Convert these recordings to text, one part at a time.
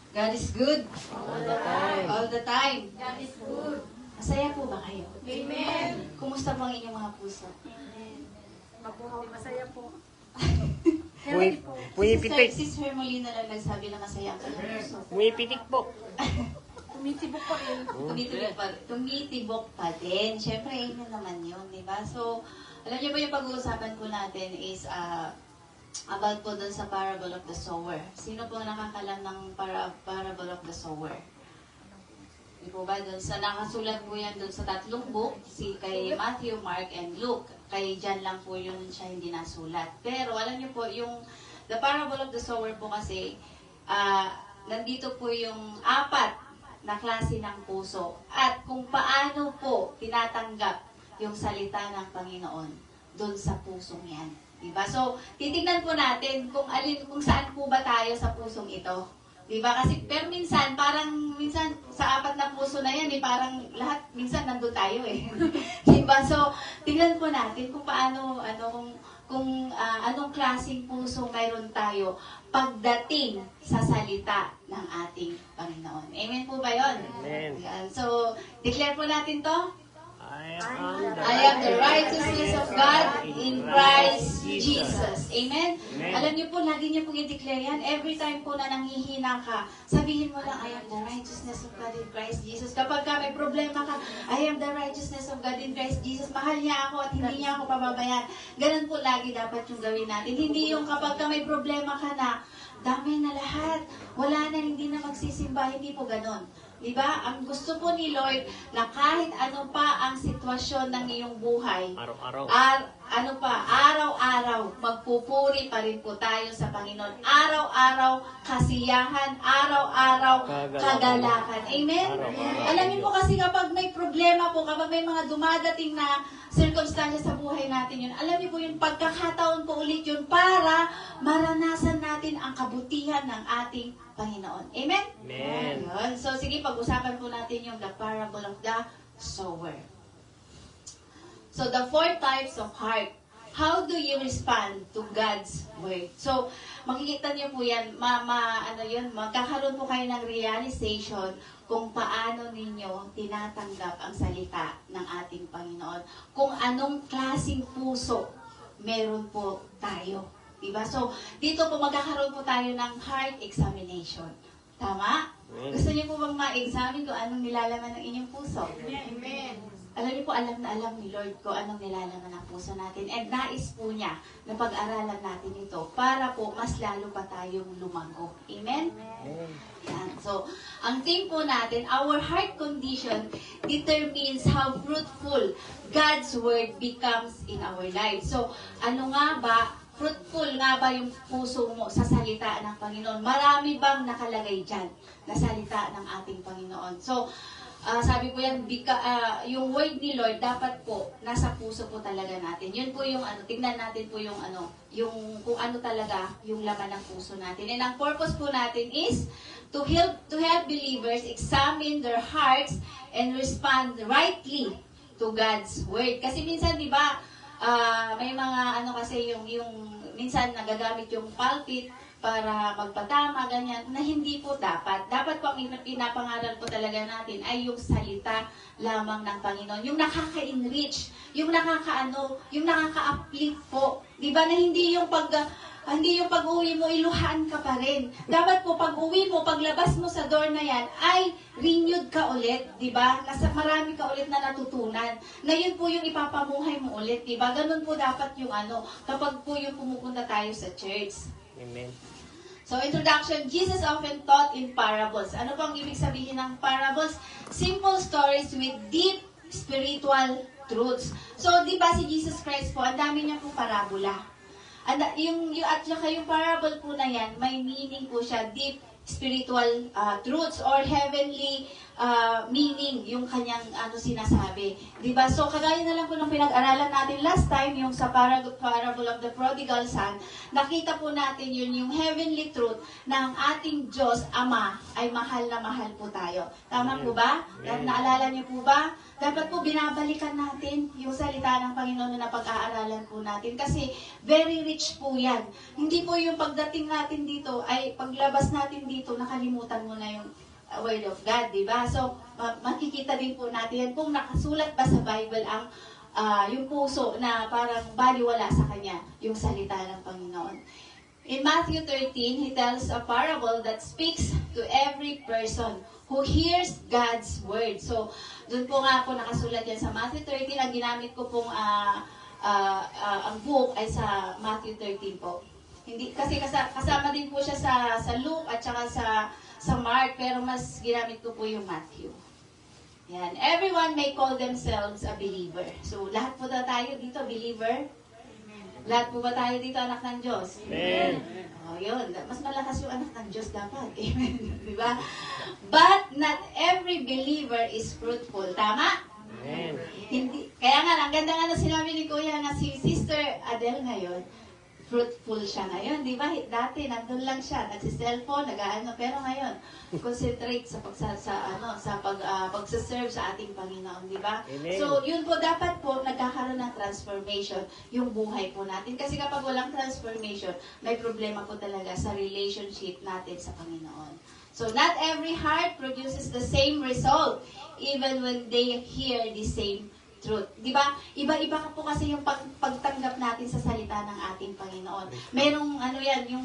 God is good. All the time. All the time. God is good. Masaya po ba kayo? Amen. Kumusta po ang inyong mga puso? Mabuhay, masaya po. Pumipitik. Sis Hermolina lang nagsabi na masaya ang kanyang puso. Pumipitik po. Tumitibok pa rin. Tumitibok pa din. Siyempre, yun naman yun, di ba? So, alam niyo ba yung pag-uusapan po natin is about po dun sa parable of the sower. Sino po nakakalam ng parable of the sower? Di po ba? Dun sa nakasulat po yan dun sa tatlong book, kay Matthew, Mark, and Luke. Kay John lang po yun siya hindi nasulat. Pero alam niyo po, yung the parable of the sower po kasi, nandito po yung apat na klase ng puso at kung paano po tinatanggap yung salita ng Panginoon doon sa pusong yan. Diba? So, titignan po natin kung saan po ba tayo sa pusong ito. Diba? Kasi, pero minsan sa apat na puso na yan, parang lahat, minsan nandun tayo eh. Diba? So, tignan po natin kung paano, anong klaseng puso mayroon tayo pagdating sa salita ng ating Panginoon. Amen po ba yun? Amen. So, declare po natin to. I I am the righteousness of God in Christ Jesus. Amen? Amen. Alam niyo po, lagi niyo pong i-declare yan. Every time po na nanghihina ka, sabihin mo lang, I am the righteousness of God in Christ Jesus. Kapag ka may problema ka, I am the righteousness of God in Christ Jesus. Mahal niya ako at hindi niya ako pababayaan. Ganun po lagi dapat yung gawin natin. Hindi yung kapag ka may problema ka na, dami na lahat, wala na, hindi na magsisimba. Hindi po ganun. Diba? Ang gusto po ni Lord na kahit ano pa ang sitwasyon ng iyong buhay, Araw-araw. araw-araw, magpupuri pa rin po tayo sa Panginoon. Araw-araw, kasiyahan. Araw-araw, kagalakan. Amen? Araw-araw. Alam niyo po kasi kapag may problema po, kapag may mga dumadating na circumstances sa buhay natin yun, alam niyo po yung pagkakataon po ulit yun para maranasan natin ang kabutihan ng ating Panginoon. Amen? Amen. Yun. So, sige, pag-usapan po natin yung the parable of the sower. So, the 4 types of heart. How do you respond to God's word? So, makikita niyo po yan, magkakaroon po kayo ng realization kung paano ninyo tinatanggap ang salita ng ating Panginoon. Kung anong klaseng puso meron po tayo. Diba? So, dito po magkakaroon po tayo ng heart examination. Tama? Amen. Gusto niyo po bang ma-examine kung anong nilalaman ng inyong puso? Amen. Alam niyo po, alam na alam ni Lord ko anong nilalaman ng puso natin. And nais po niya na pag-aralan natin ito para po mas lalo pa tayong lumago. Amen? Yan. So, ang theme po natin, our heart condition determines how fruitful God's word becomes in our lives. So, ano nga ba, fruitful nga ba yung puso mo sa salita ng Panginoon? Marami bang nakalagay dyan na salita ng ating Panginoon? So, sabi po yan, yung word ni Lord, dapat po, nasa puso po talaga natin. Yun po yung, tingnan natin po yung, yung kung ano talaga yung laman ng puso natin. And ang purpose po natin is to help believers examine their hearts and respond rightly to God's word. Kasi minsan, di ba, may mga kasi yung minsan nagagamit yung pulpit para magpatama, ganyan, na hindi po dapat. Dapat po ang pinapangaral po talaga natin ay yung salita lamang ng Panginoon. Yung nakaka-enrich, yung nakaka-uplift po. Di ba na hindi yung pag-uwi mo, iluhaan ka pa rin. Dapat po pag-uwi mo, paglabas mo sa door na yan, ay renewed ka ulit, di ba? Marami ka ulit na natutunan. Na yun po yung ipapamuhay mo ulit, di ba? Ganun po dapat yung kapag po yung pumupunta tayo sa church. Amen. So, introduction, Jesus often taught in parables. Ano pang ibig sabihin ng parables? Simple stories with deep spiritual truths. So, di ba si Jesus Christ po, ang dami niya po parabola. At saka yung parable po na yan, may meaning po siya, deep spiritual truths or heavenly meaning yung kanyang sinasabi. Diba? So, kagaya na lang po ng pinag-aralan natin last time, yung sa parable of the prodigal son, nakita po natin yun, yung heavenly truth na ang ating Diyos, Ama, ay mahal na mahal po tayo. Tama po ba? Naalala niyo po ba? Dapat po binabalikan natin yung salita ng Panginoon na pag-aaralan po natin kasi very rich po yan. Hindi po yung pagdating natin dito ay paglabas natin dito dito, nakalimutan mo na yung Word of God, di ba? So, makikita din po natin yan kung nakasulat ba sa Bible ang yung puso na parang baliwala sa kanya, yung salita ng Panginoon. In Matthew 13, he tells a parable that speaks to every person who hears God's word. So, doon po nga po nakasulat yan sa Matthew 13. Ang ginamit ko pong ang book ay sa Matthew 13 po. Hindi, kasi kasama din po siya sa Luke at saka sa Mark, pero mas ginamit ko po yung Matthew. Yan. Everyone may call themselves a believer. So, lahat po na tayo dito, believer? Lahat po ba tayo dito anak ng Diyos? Amen. Oh, yun. Mas malakas yung anak ng Diyos dapat. Amen. Di ba? But not every believer is fruitful. Tama? Amen. Hindi. Kaya nga, ang ganda nga na sinabi ni Kuya nga si Sister Adele ngayon, fruitful siya ngayon, di ba? Dati, nandun lang siya, nagsi-cellphone, nag-ano, pero ngayon, concentrate sa pagsaserve sa ating Panginoon, di ba? Amen. So, yun po, dapat po, nagkakaroon ng transformation yung buhay po natin. Kasi kapag walang transformation, may problema po talaga sa relationship natin sa Panginoon. So, not every heart produces the same result, even when they hear the same truth. Di ba? Iba-iba po kasi yung pagtanggap natin sa salita ng ating Panginoon. Merong ano yan, yung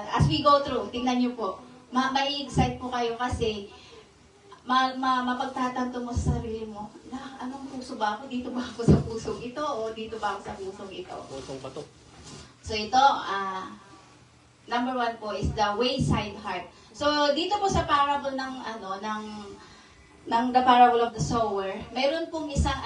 as we go through, tingnan niyo po, mai-excite po kayo kasi mapagtatanto mo sa sarili mo, anong puso ba ako? Dito ba ako sa pusong ito? O dito ba ako sa pusong ito? Pusong patok. So ito, number 1 po is the wayside heart. So dito po sa parable ng The Parable of the Sower, mayroon pong isang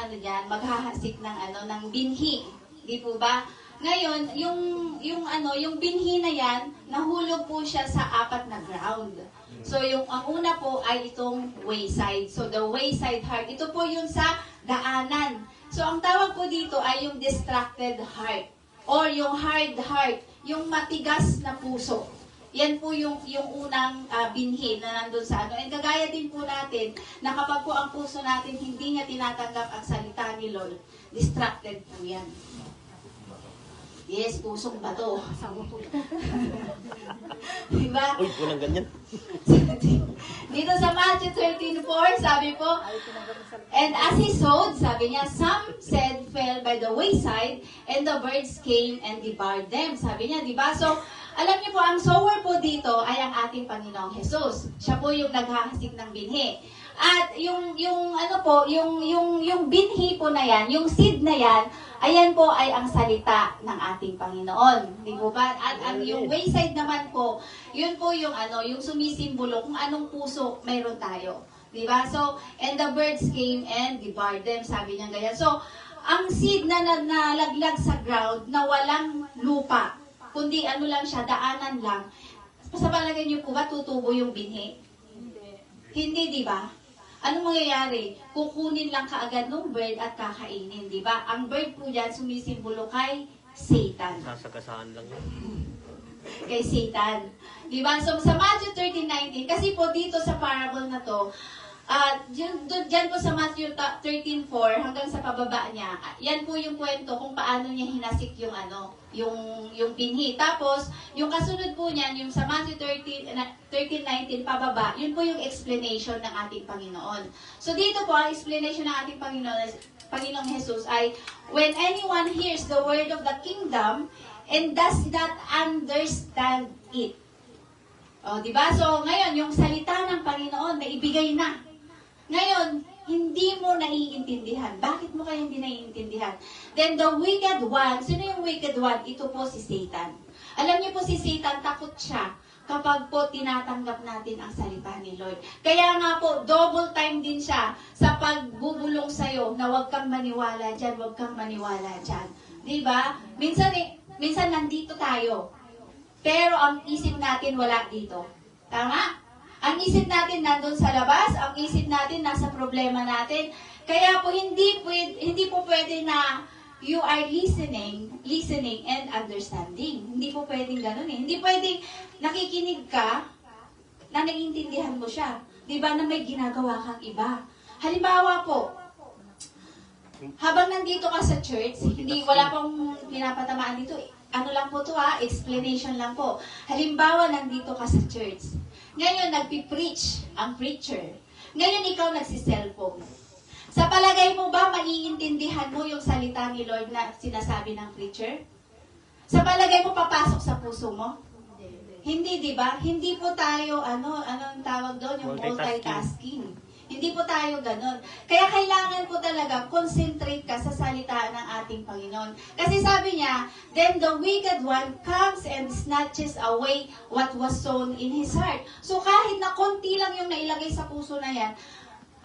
maghahasik ng binhi. Di po ba? Ngayon, yung binhi na yan, nahulog po siya sa 4 na ground. So ang una po ay itong wayside. So the wayside heart, ito po yung sa daanan. So ang tawag po dito ay yung distracted heart or yung hard heart, yung matigas na puso. Yan po yung unang binhi na nandun sa ano. And kagaya din po natin na kapag po ang puso natin hindi niya tinatanggap ang salita ni Lord, distracted po yan. Yes, pusong bato. Diba? Uy, walang ganyan. Dito sa Matthew 13:4, sabi po, and as he sowed, sabi niya, some seed fell by the wayside, and the birds came and devoured them. Sabi niya, diba? So, alam niyo po, ang sower po dito ay ang ating Panginoong Jesus. Siya po yung naghahasik ng binhi. At yung binhi po na yan, yung seed na yan, ayan po ay ang salita ng ating Panginoon. Di po ba? At yung wayside naman po, yun po yung yung sumisimbolo kung anong puso mayroon tayo. Di ba? So, and the birds came and devoured them, sabi niya ganyan. So, ang seed na nalaglag sa ground na walang lupa, kundi lang siya, daanan lang. Sa palagay niyo po ba, tutubo yung binhi? Hindi, di ba? Anong mangyayari? Kukunin lang kaagad ng bird at kakainin, di ba? Ang bird po yan, sumisimbolo kay Satan. Sasagasaan lang yun. Kay Satan. Di ba? So, sa Matthew 13:19, kasi po dito sa parable na to, dyan po sa Matthew 13:4 hanggang sa pababa niya, yan po yung kwento kung paano niya hinasik yung binhi. Tapos, yung kasunod po niyan, yung sa Matthew 13:19 pababa, yun po yung explanation ng ating Panginoon. So, dito po, ang explanation ng ating Panginoong Jesus ay, when anyone hears the word of the kingdom and does not understand it. O, diba? So, ngayon, yung salita ng Panginoon na ibigay na. Ngayon, hindi mo naiintindihan. Bakit mo kaya hindi naiintindihan? Then the wicked one, sino yung wicked one? Ito po si Satan. Alam niyo po si Satan, takot siya kapag po tinatanggap natin ang salita ni Lord. Kaya nga po, double time din siya sa pagbubulong sa'yo na huwag kang maniwala dyan, huwag kang maniwala dyan. Diba? Minsan nandito tayo, pero ang isip natin wala dito. Tama? Ang isip natin nandun sa labas, ang isip natin nasa problema natin. Kaya po hindi po pwede na you are listening and understanding. Hindi po pwedeng ganun eh. Hindi pwedeng nakikinig ka na naiintindihan mo siya. Di ba na may ginagawa kang iba? Halimbawa po, habang nandito ka sa church, wala pong pinapatamaan dito. Ano lang po to explanation lang po. Halimbawa, nandito ka sa church. Ngayon, nagpipreach ang preacher. Ngayon, ikaw nagsiselfone. Sa palagay mo ba, maiintindihan mo yung salita ni Lord na sinasabi ng preacher? Sa palagay mo, papasok sa puso mo? Hindi, di ba? Hindi po tayo, anong tawag doon? Yung multitasking. Hindi po tayo ganun. Kaya kailangan po talaga concentrate ka sa salita ng ating Panginoon. Kasi sabi niya, then the wicked one comes and snatches away what was sown in his heart. So kahit na konti lang yung nailagay sa puso na yan,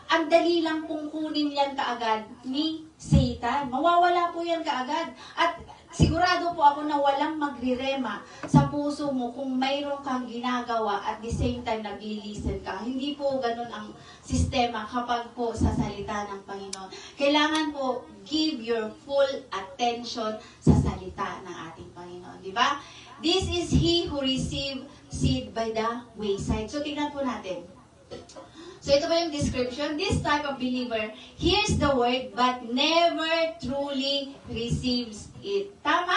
ang dali lang pong kunin yan kaagad ni Satan. Mawawala po yan kaagad. At sigurado po ako na walang magrirema sa puso mo kung mayroon kang ginagawa at the same time nag-listen ka. Hindi po ganun ang sistema kapag po sa salita ng Panginoon. Kailangan po give your full attention sa salita ng ating Panginoon. Di ba? This is he who received seed by the wayside. So tingnan po natin. So ito ba yung description? This type of believer hears the word but never truly receives it. Tama?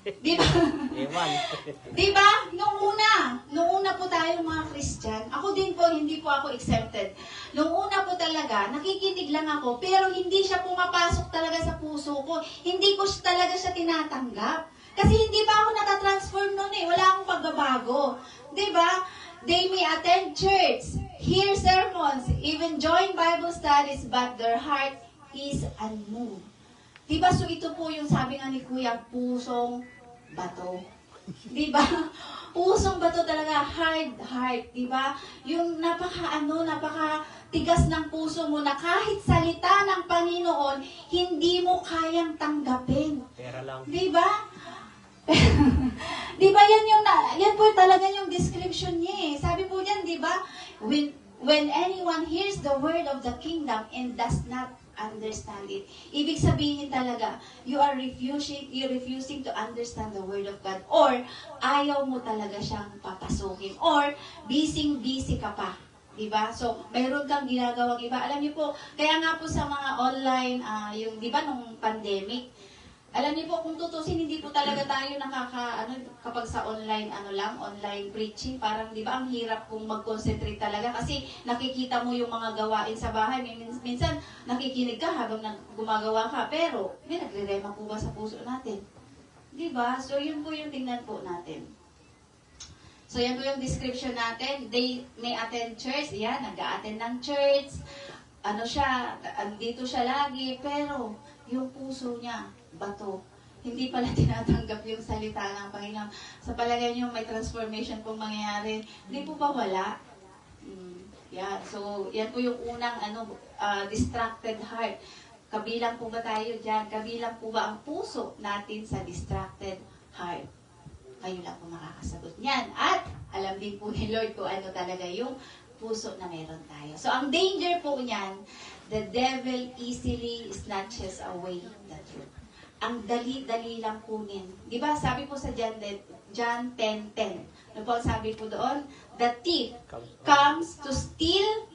Di ba? Ewan. Di ba? Nung una po tayo mga Christian, ako din po, hindi po ako exempted. Nung una po talaga, nakikinig lang ako, pero hindi siya pumapasok talaga sa puso ko. Hindi ko talaga siya tinatanggap. Kasi hindi pa ako natatransform noon eh. Wala akong pagbabago. Di ba? They may attend church, hear sermons, even join Bible studies, but their heart is unmoved. Diba? So ito po yung sabi nga ni Kuya, pusong bato. Diba? Pusong bato talaga, hard heart. Diba? Yung napaka tigas ng puso mo na kahit salita ng Panginoon, hindi mo kayang tanggapin. Pera lang. Diba? Diba yan po talaga yung description niya eh. Sabi po niyan, diba? When anyone hears the word of the kingdom and does not understand it, ibig sabihin talaga, you're refusing to understand the word of God, or ayaw mo talaga siyang papasukin, or busy ka pa. Diba? So, mayroon kang ginagawang iba. Alam niyo po, kaya nga po sa mga online, yung, diba, nung pandemic, alam niyo po, kung tutusin, hindi po talaga tayo kapag sa online, online preaching, parang, di ba, ang hirap kong mag-concentrate talaga kasi nakikita mo yung mga gawain sa bahay. Minsan, nakikinig ka habang gumagawa ka, pero, may nagre-rema po ba sa puso natin? Di ba? So, yun po yung tingnan po natin. So, yan po yung description natin. They may attend church. Yan, nag-a-attend ng church. Andito siya lagi, pero, yung puso niya, bato. Hindi pala tinatanggap yung salita ng Panginoon. Sa palagay niyo may transformation pong mangyayari. Hindi po ba wala? Yeah. So, yan po yung unang distracted heart. Kabilang po ba tayo dyan? Kabilang po ba ang puso natin sa distracted heart? Kayo lang po makakasagot niyan. At alam din po ni Lord kung ano talaga yung puso na meron tayo. So, ang danger po niyan, the devil easily snatches away the truth. Ang dali-dali lang kunin. Di ba? Sabi po sa John 10:10. Ano po sabi po doon? The thief comes to steal,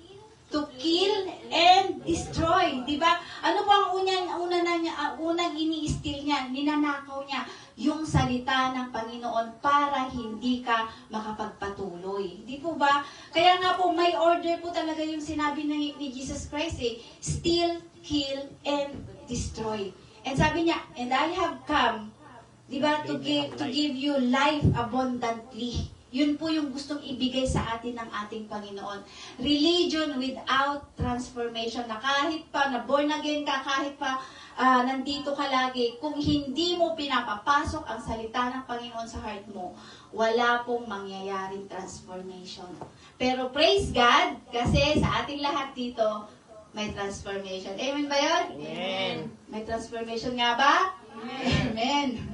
to kill, and destroy. Di ba? Ano po ang unang ini-steal niya, ninanakaw niya? Yung salita ng Panginoon para hindi ka makapagpatuloy. Di po ba? Kaya nga po, may order po talaga yung sinabi ni Jesus Christ eh. Steal, kill, and destroy. And sabi niya, and I have come, di ba, to give you life abundantly. Yun po yung gustong ibigay sa atin ng ating Panginoon. Religion without transformation, na kahit pa, na born again ka, kahit pa nandito ka lagi, kung hindi mo pinapapasok ang salita ng Panginoon sa heart mo, wala pong mangyayaring transformation. Pero praise God, kasi sa ating lahat dito, may transformation. Amen ba yun? Amen. May transformation nga ba? Amen.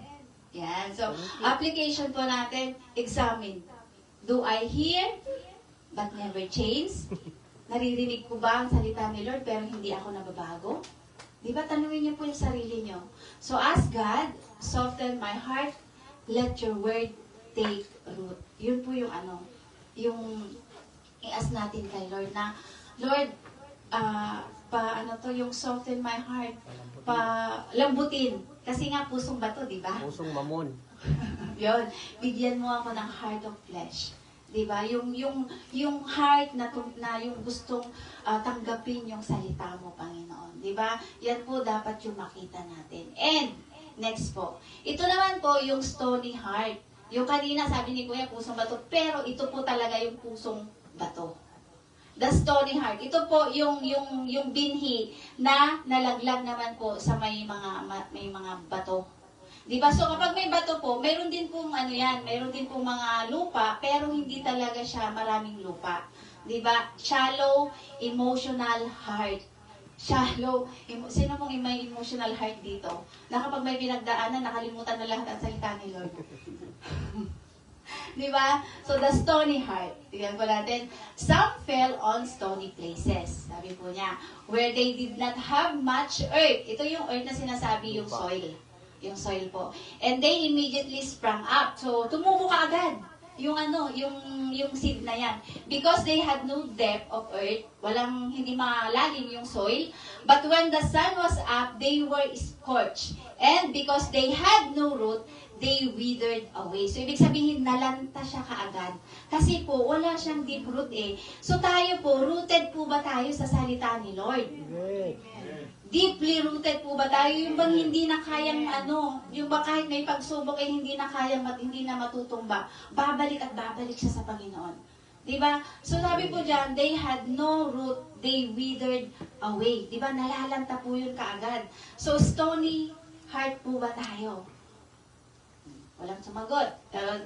Yan. So, application po natin, examine. Do I hear but never change? Naririnig ko ba ang salita ni Lord pero hindi ako nababago? Di ba? Tanungin niyo po yung sarili niyo. So, ask God, soften my heart, let your word take root. Yun po yung yung i-ask natin kay Lord na, Lord, yung soften my heart, lambutin. Kasi nga, pusong bato, di ba? Pusong mamon. Yun, bigyan mo ako ng heart of flesh. 'Di ba? Yung heart na yung gustong tanggapin yung salita mo, Panginoon. 'Di ba? Yan po dapat yung makita natin. And next po. Ito naman po yung stony heart. Yung kanina sabi ni Kuya pusong bato, pero ito po talaga yung pusong bato. The stony heart. Ito po yung binhi na nalaglag naman po sa may mga bato. 'Di ba? So kapag may bato po, mayroon din pong mayroon din pong mga lupa, pero hindi talaga siya maraming lupa. 'Di ba? Shallow emotional heart. Sino pong may emotional heart dito? Na kapag may pinagdaanan, nakalimutan na lahat ang salita ni Lord. Di ba? So, the stony heart. Tingnan po natin. Some fell on stony places. Sabi po niya, where they did not have much earth. Ito yung earth na sinasabi, yung soil. Yung soil po. And they immediately sprang up. So, tumubo ka agad. Yung seed na yan. Because they had no depth of earth, hindi malalim yung soil. But when the sun was up, they were scorched. And because they had no root, they withered away. So, ibig sabihin, nalanta siya kaagad. Kasi po, wala siyang deep root eh. So, tayo po, rooted po ba tayo sa salita ni Lord? Deeply rooted po ba tayo? Yung bang hindi na kayang yung ba kahit may pagsubok ay hindi na kayang hindi na matutumba. Babalik at babalik siya sa Panginoon. Diba? So sabi po dyan, they had no root, they withered away. Diba? Nalalanta po yun kaagad. So stony heart po ba tayo? Walang sumagot.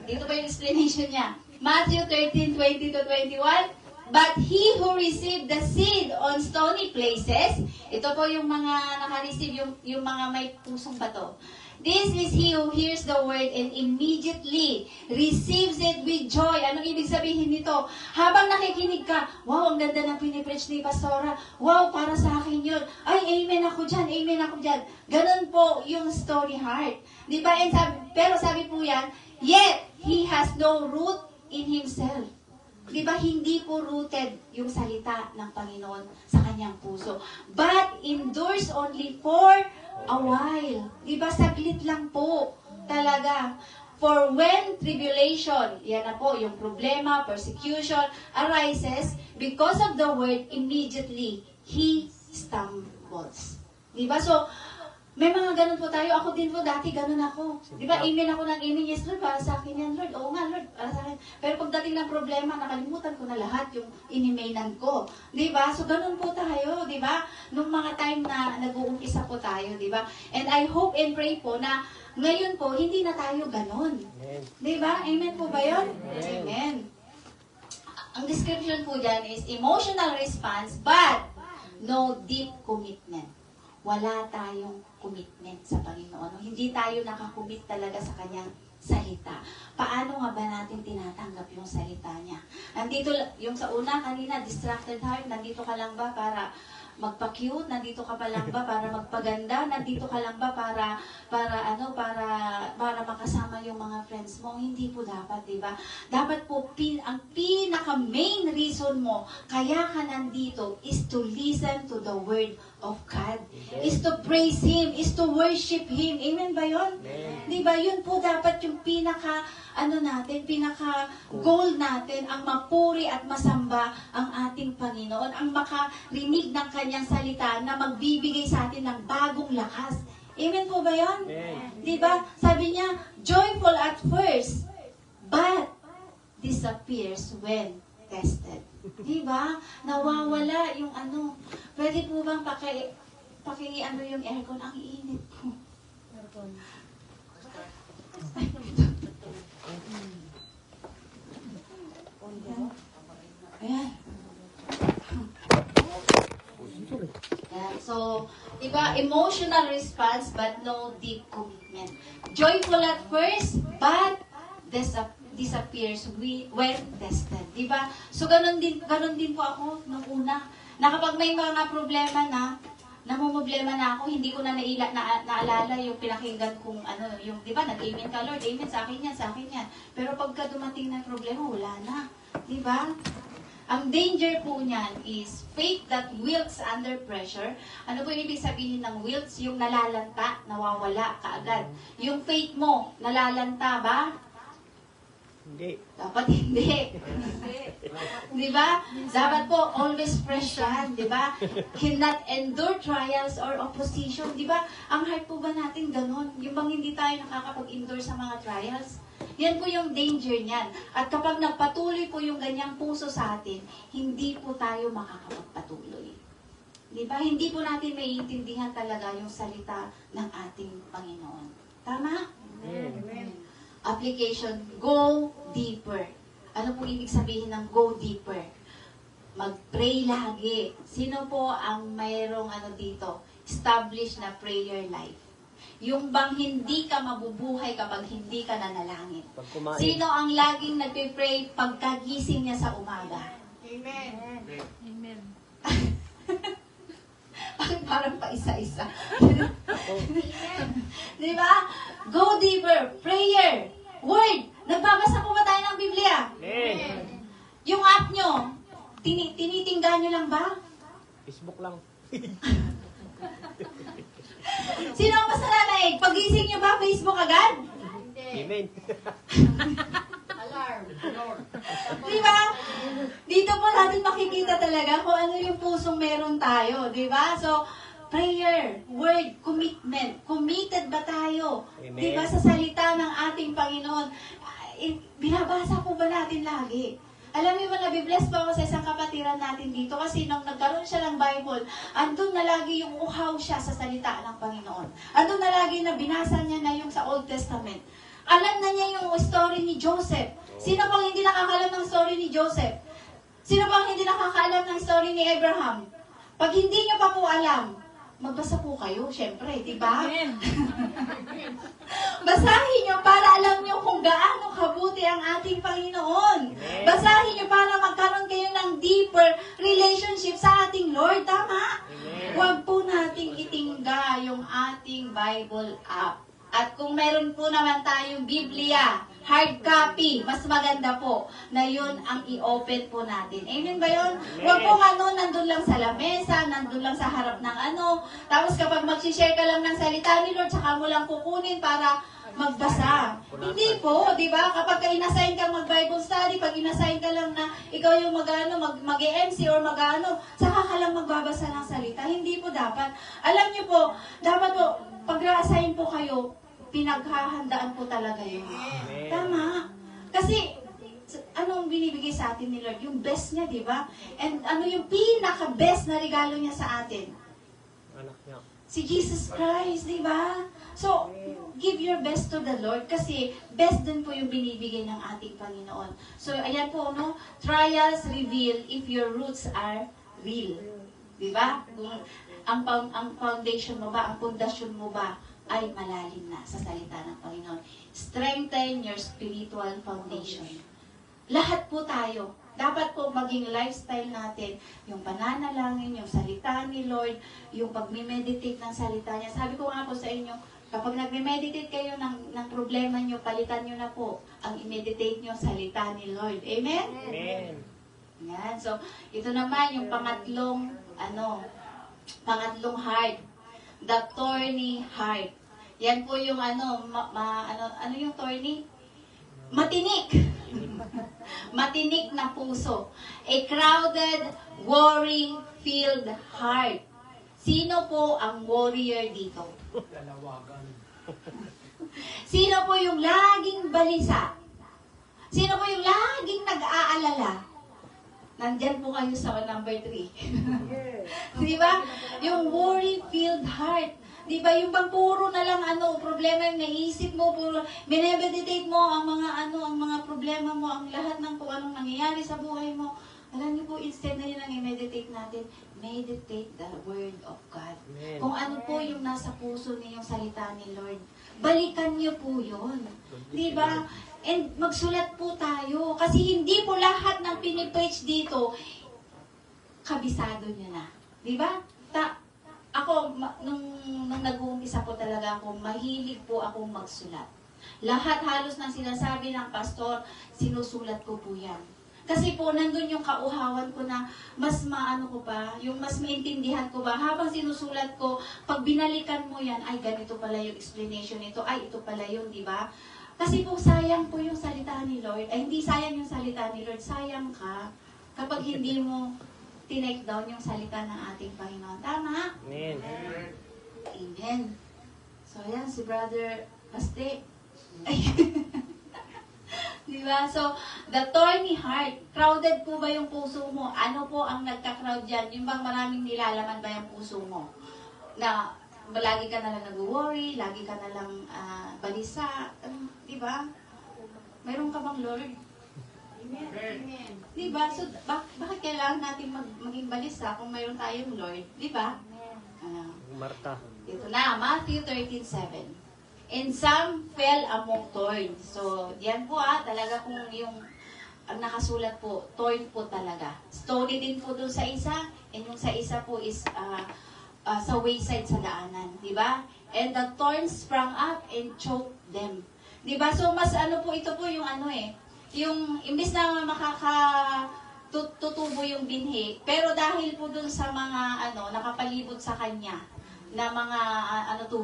Dito pa yung explanation niya. Matthew 13:20-21. But he who received the seed on stony places, ito po yung mga naka-receive, yung mga may pusong bato. This is he who hears the word and immediately receives it with joy. Anong ibig sabihin nito? Habang nakikinig ka, wow, ang ganda ng pinipreach ni Pastora. Wow, para sa akin yun. Ay, amen ako dyan, amen ako dyan. Ganun po yung stony heart. Di ba? Pero sabi po yan, yet he has no root in himself. Di ba, hindi po rooted yung salita ng Panginoon sa kanyang puso. But endures only for a while. Di ba, saglit lang po talaga. For when tribulation, yan na po, yung problema, persecution, arises, because of the word, immediately, he stumbles. Di ba? So, may mga ganun po tayo. Ako din po, dati ganun ako. Di ba, amen ako ng amen. Yes, Lord, para sa akin yan, Lord. Oo nga, Lord, para sa akin. Pero pagdating ng problema, nakalimutan ko na lahat yung inimainan ko. Di ba? So, ganun po tayo, di ba? Nung mga time na nag-uumpisa po tayo, di ba? And I hope and pray po na ngayon po, hindi na tayo ganun. Di ba? Amen po ba yun? Amen. Ang description po dyan is emotional response, but no deep commitment. Wala tayong commitment sa Panginoon. Hindi tayo nakakommit talaga sa kanyang salita. Paano nga ba natin tinatanggap yung salita niya? Nandito, yung sa una kanina, distracted heart, nandito ka lang ba para magpa-cute? Nandito ka pa lang ba para magpaganda? Nandito ka lang ba para makasama yung mga friends mo? Hindi po dapat, di ba? Dapat po, ang pinaka-main reason mo, kaya ka nandito, is to listen to the word of God. Is to praise Him, is to worship Him. Amen ba yun? Di ba? Yun po dapat yung pinaka-goal natin, ang mapuri at masamba ang ating Panginoon, ang makarinig ng kanyang salita na magbibigay sa atin ng bagong lakas. Amen po ba yun? Di ba? Sabi niya, joyful at first, but disappears when tested. Di ba? Nawawala yung Pwede po bang yung aircon? Ang init po. Aircon. Ayan. So, diba, emotional response but no deep commitment. Joyful at first, but disappears when tested. Diba? So, ganun din po ako nung una. Na kapag may mga problema namumblema na ako, hindi ko na naalala yung pinakinggan kong di ba, nag-amen ka, Lord, amen, sa akin yan. Pero pagka dumating na problema, wala na. Di ba? Ang danger po niyan is faith that wilts under pressure. Ano po yung ibig sabihin ng wilts? Yung nalalanta, nawawala kaagad. Yung faith mo, nalalanta ba? Hindi. Dapat hindi. Di ba? Dapat po, always fresh yan. Di ba? Cannot endure trials or opposition. Di ba? Ang heart po ba natin ganun? Yung bang hindi tayo nakakapag-endure sa mga trials? Yan po yung danger niyan. At kapag nagpatuloy po yung ganyang puso sa atin, hindi po tayo makakapagpatuloy. Di ba? Hindi po natin maiintindihan talaga yung salita ng ating Panginoon. Tama? Amen. Application, go deeper. Ano po ibig sabihin ng go deeper? Mag-pray lagi. Sino po ang mayroong dito? Establish na prayer life. Yung bang hindi ka mabubuhay kapag hindi ka nanalangin. Pag kumain. Sino ang laging nagpe-pray pagkagising niya sa umaga? Amen. Amen. Parang pa isa-isa. Ako. Di ba? Go deeper. Prayer. Word. Nagbabasa po ba tayo ng Biblia? Amen. Yung app nyo, tinitinggan nyo lang ba? Facebook lang. Sino ang mas nananaig? Pagising nyo ba, Facebook agad? Amen. Alarm. Di ba? Dito po natin makikita talaga kung ano yung pusong meron tayo. Di ba? So, prayer, word, commitment. Committed ba tayo? Amen. Di ba? Sa salita ng ating Panginoon. Binabasa po ba natin lagi? Alam niyo ba, nabibless pa ako sa isang kapatiran natin dito kasi nung nagkaroon siya ng Bible, andun na lagi yung uhaw siya sa salita ng Panginoon. Andun na lagi na binasa niya na yung sa Old Testament. Alam na niya yung story ni Joseph. Sino pang hindi nakakalam ng story ni Joseph? Sino pang hindi nakakaalam ng story ni Abraham? Pag hindi niyo pa po alam, magbasa po kayo, syempre, di ba? Basahin niyo para alam niyo kung gaano kabuti ang ating Panginoon. Basahin niyo para magkaroon kayo ng deeper relationship sa ating Lord. Tama? Huwag po nating itingga yung ating Bible app. At kung meron po naman tayong Biblia, hard copy, mas maganda po na yun ang i-open po natin. Amen ba yun? Huwag po nandun lang sa lamesa, nandun lang sa harap ng tapos kapag mag-share ka lang ng salita ni Lord, saka mo lang kukunin para magbasa. Hindi po, di ba? Kapag in-assign kang mag-Bible study, pag in-assign ka lang na ikaw yung mag-MC or saka ka lang magbabasa ng salita. Hindi po dapat. Alam niyo po, dapat po, pag na-assign po kayo, pinaghahandaan po talaga yun. Amen. Tama. Kasi, anong binibigay sa atin ni Lord? Yung best niya, di ba? And ano yung pinaka-best na regalo niya sa atin? Anak niya. Si Jesus Christ, di ba? So, give your best to the Lord kasi best din po yung binibigay ng ating Panginoon. So, ayan po, trials reveal if your roots are real. Di ba? Kung ang foundation mo ba, ang pundasyon mo ba, ay malalim na sa salita ng Panginoon. Strengthen your spiritual foundation. Lahat po tayo, dapat po maging lifestyle natin, yung pananalangin, yung salita ni Lord, yung pag-meditate ng salita niya. Sabi ko nga po sa inyo, kapag nag-meditate kayo ng problema niyo, palitan niyo na po ang i-meditate niyo salita ni Lord. Amen? Amen. Yan. So, ito naman yung pangatlong heart. The thorny heart. Yan po yung ano yung thorny? Matinik. Matinik na puso. A crowded, worry-filled heart. Sino po ang warrior dito? Sino po yung laging balisa? Sino po yung laging nag-aalala? Nandyan po kayo sa number 3. Di ba? Yung worry-filled heart. Di ba? Yung bang puro na lang problema yung naisip mo, puro, minemeditate mo ang mga problema mo, ang lahat ng kung anong nangyayari sa buhay mo. Alam niyo po, instead na yun ang i-meditate natin, meditate the Word of God. Amen. Kung ano po yung nasa puso niyong salita ni Lord, balikan niyo po yun. Di ba? And magsulat po tayo. Kasi hindi po lahat ng pinipreach dito, kabisado niyo na. Di ba? Ako, nung nag-uumpisa po talaga ako, mahilig po akong magsulat. Lahat halos ng sinasabi ng pastor, sinusulat ko po yan. Kasi po, nandun yung kauhawan ko na mas yung mas maintindihan ko ba, habang sinusulat ko, pag binalikan mo yan, ay ganito pala yung explanation nito, ay ito pala yun, di ba? Kasi po sayang po yung salita ni Lord. Ay, hindi sayang yung salita ni Lord. Sayang ka kapag hindi mo tinake down yung salita ng ating Panginoon. Tama? Amen. Amen. So, ayan, si Brother Paste. Diba? So, the thorny heart. Crowded po ba yung puso mo? Ano po ang nagka-crowd dyan? Yung bang maraming nilalaman ba yung puso mo? Na lagi ka na lang nag-worry, lagi ka na lang balisa. Diba? Mayroon ka bang Lord? Amen. Amen. Diba? So, bakit kailangan natin maging balisa kung mayroon tayong Lord? Diba? Marta. Ito na, Matthew 13:7. And some fell among thorns. So, yan po talaga kung yung ang nakasulat po, thorn po talaga. Stony din po dun sa isa, and yung sa isa po is sa wayside sa daanan. Diba? And the thorns sprang up and choked them. Diba? So, mas ano po, ito po yung yung imbis na tutubo yung binhi, pero dahil po dun sa mga nakapalibot sa kanya, na mga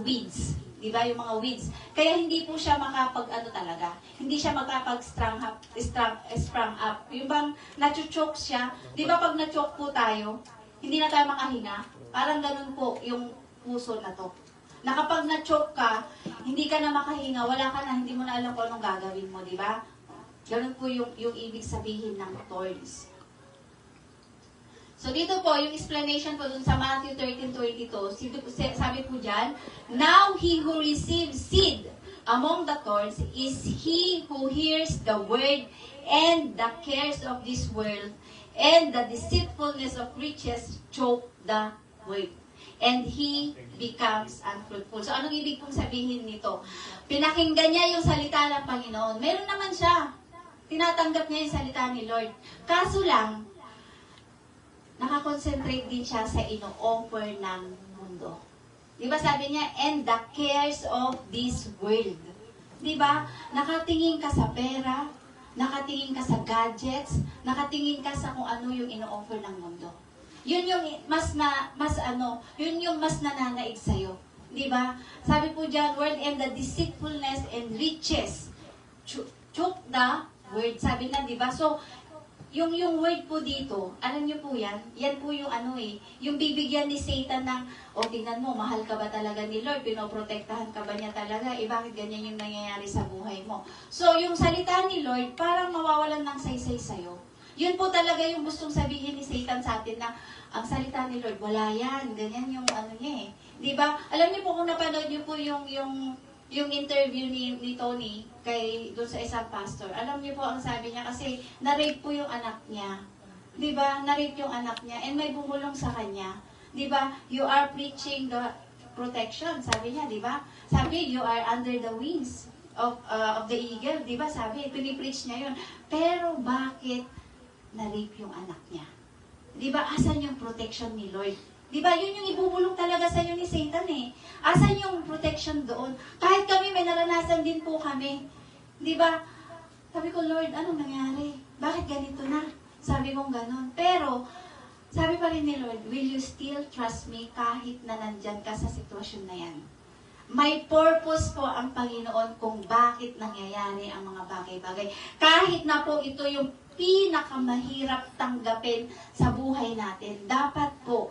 weeds. Di ba? Yung mga weeds. Kaya hindi po siya talaga. Hindi siya sprang up. Yung bang nacho-choke siya. Di ba pag na-choke po tayo, hindi na tayo makahinga? Parang ganun po yung puso na to. Na kapag na-choke ka, hindi ka na makahinga, wala ka na, hindi mo na alam kung anong gagawin mo, di ba? Ganun po yung ibig sabihin ng thorns. So, dito po, yung explanation po dun sa Matthew 13:22, sabi po dyan, now he who receives seed among the thorns is he who hears the word and the cares of this world and the deceitfulness of riches choke the word. And he becomes unfruitful. So, anong ibig pong sabihin nito? Pinakinggan niya yung salita ng Panginoon. Meron naman siya. Tinatanggap niya yung salita ni Lord. Kaso lang, nakakonsentrate din siya sa ino-offer ng mundo. Di ba sabi niya, and the cares of this world. Di ba? Nakatingin ka sa pera, nakatingin ka sa gadgets, nakatingin ka sa kung ano yung ino-offer ng mundo. Yun yung yun yung mas nananaig sa'yo. Di ba? Sabi po dyan, word and the deceitfulness and riches. Choke the word. Sabi na, di ba? So, yung word po dito, alam niyo po yan po yung yung bibigyan ni Satan ng, tingnan mo, mahal ka ba talaga ni Lord? Pinoprotektahan ka ba niya talaga? Bakit ganyan yung nangyayari sa buhay mo? So, yung salita ni Lord, parang mawawalan ng saysay sa'yo. Yun po talaga yung gustong sabihin ni Satan sa atin na, ang salita ni Lord, wala yan. Ganyan yung niya Di ba? Alam niyo po kung napanood niyo po yung interview ni Tony doon sa isang pastor. Alam niyo po ang sabi niya kasi na-rape po yung anak niya. 'Di ba? Na-rape yung anak niya and may bumulong sa kanya. 'Di ba? You are preaching the protection, sabi niya, 'di ba? Sabi, you are under the wings of the eagle, 'di ba? Sabi, pinipreach niya 'yun. Pero bakit na-rape yung anak niya? 'Di ba? Asan yung protection ni Lord? Di ba, yun yung ibubulong talaga sa'yo ni Satan Asan yung protection doon? Kahit kami, may naranasan din po kami. Di ba? Sabi ko, Lord, anong nangyari? Bakit ganito na? Sabi kong ganon. Pero, sabi pa rin ni Lord, will you still trust me kahit na nandyan ka sa sitwasyon na yan? May purpose po ang Panginoon kung bakit nangyayari ang mga bagay-bagay. Kahit na po ito yung pinakamahirap tanggapin sa buhay natin, dapat po,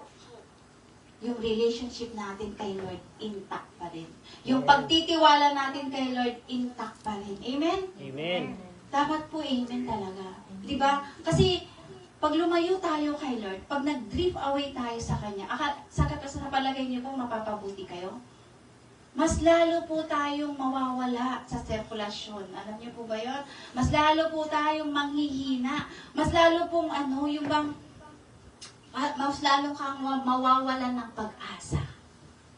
yung relationship natin kay Lord, intact pa rin. Yung pagtitiwala natin kay Lord, intact pa rin. Amen? Amen. Dapat po amen talaga. Diba? Kasi, pag lumayo tayo kay Lord, pag nag-drift away tayo sa Kanya, sa palagay niyo po, mapapabuti kayo? Mas lalo po tayong mawawala sa sirkulasyon. Alam niyo po ba yun? Mas lalo po tayong manghihina. Mas lalo pong yung bang mas lalo kang mawawalan ng pag-asa.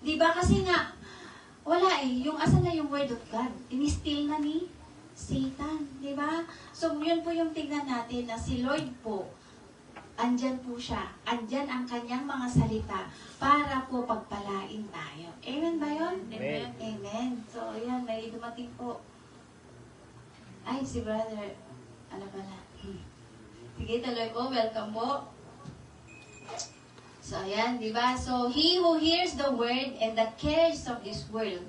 Diba? Kasi nga, wala yung asan na yung word of God? Inistil na ni Satan. Diba? So, yun po yung tignan natin na si Lord po, andyan po siya. Andyan ang kanyang mga salita para po pagpalain tayo. Amen ba yun? Amen. Amen. So, yan, may dumating po. Ay, si brother, ano pala? Sige, tuloy po. Welcome po. So, ayan, di ba? So, he who hears the word and the cares of this world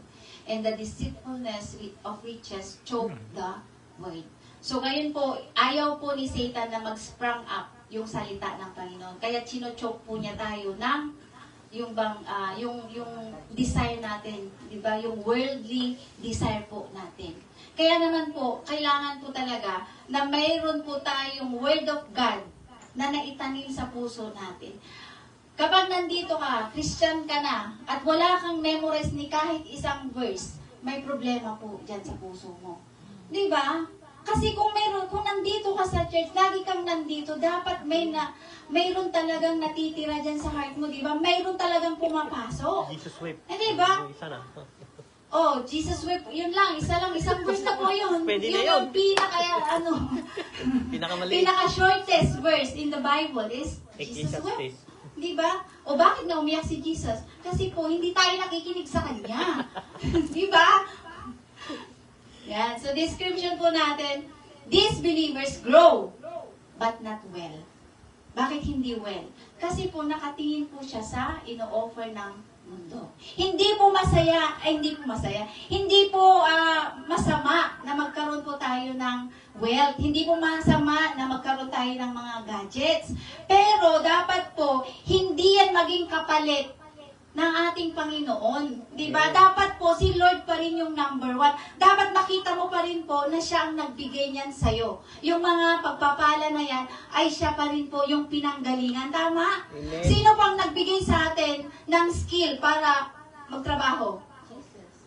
and the deceitfulness of riches choke the word. So ngayon po, ayaw po ni Satan na mag-sprung up yung salita ng Panginoon. Kaya chino-choke po niya tayo ng yung desire natin, di ba? Yung worldly desire po natin. Kaya naman po, kailangan po talaga na mayroon po tayong Word of God na naitanim sa puso natin. Kapag nandito ka, Christian ka na, at wala kang memorize ni kahit isang verse, may problema po dyan sa puso mo. Di ba? Kasi kung nandito ka sa church, lagi kang nandito, dapat mayroon talagang natitira dyan sa heart mo, di ba? Mayroon talagang pumapasok. Jesus wept. Di ba? Yung isa na. Oh, Jesus wept, yun lang, isang verse na po yun. Pwede na Yun yun. ang Pinakamali. pinaka-shortest verse in the Bible is Jesus Ecclesiastes. wept. Di ba? O bakit na umiyak si Jesus? Kasi po, hindi tayo nakikinig sa Kanya. Di ba? Yan. So, description po natin, these believers grow, but not well. Bakit hindi well? Kasi po, nakatingin po siya sa ino-offer ng mundo. Hindi po masaya, hindi po masama na magkaroon po tayo ng wealth. Hindi po masama na magkaroon tayo ng mga gadgets. Pero dapat po, hindi yan maging kapalit ng ating Panginoon. Diba? Dapat po, si Lord pa rin yung number one. Dapat makita mo pa rin po na siya ang nagbigay niyan sa'yo. Yung mga pagpapala na yan, ay siya pa rin po yung pinanggalingan. Tama? Amen. Sino pang nagbigay sa atin ng skill para magtrabaho?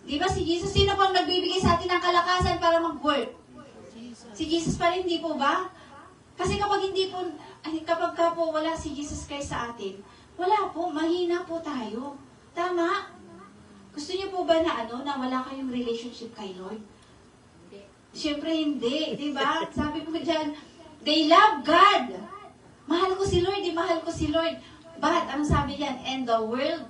Diba si Jesus? Sino pang nagbibigay sa atin ng kalakasan para mag-work? Si Jesus pa rin, di po ba? Kasi kapag ka po wala si Jesus Christ sa atin, wala po, mahina po tayo. Tama? Gusto niyo po ba na wala kayong relationship kay Lord? Siyempre hindi, di ba? Sabi po dyan, they love God. Mahal ko si Lord, mahal ko si Lord. But, ano sabi dyan? And the world.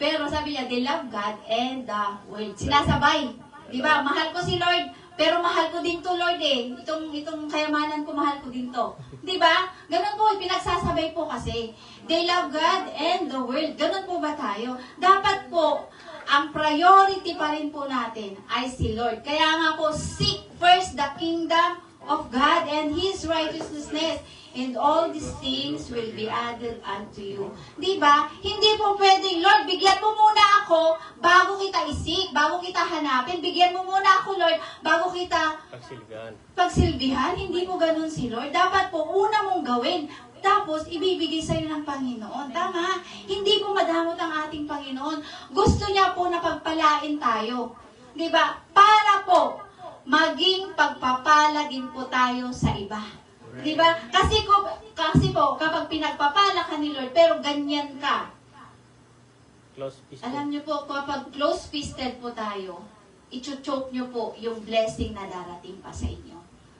Pero sabi niya, they love God and the world. Sinasabay. Di ba? Mahal ko si Lord, pero mahal ko din to, Lord eh. Itong kayamanan ko, mahal ko din to. Di ba? Ganun po, pinagsasabay po kasi. They love God and the world. Ganun po ba tayo? Dapat po, ang priority pa rin po natin ay si Lord. Kaya nga po, seek first the kingdom of God and His righteousness, and all these things will be added unto you. Diba? Hindi po pwedeng, Lord, bigyan mo muna ako bago kita isik, bago kita hanapin. Bigyan mo muna ako, Lord, bago kita pagsilbihan. Hindi po ganun si Lord. Dapat po, una mong gawin. Tapos, ibibigay sa'yo ng Panginoon. Tama? Hindi po madamot ang ating Panginoon. Gusto niya po na pagpalain tayo. Diba? Para po, maging pagpapala din po tayo sa iba. Diba? Kasi po, kapag pinagpapala ka ni Lord, pero ganyan ka, alam niyo po, kapag close-fisted po tayo, ichuchoke niyo po yung blessing na darating pa sa inyo.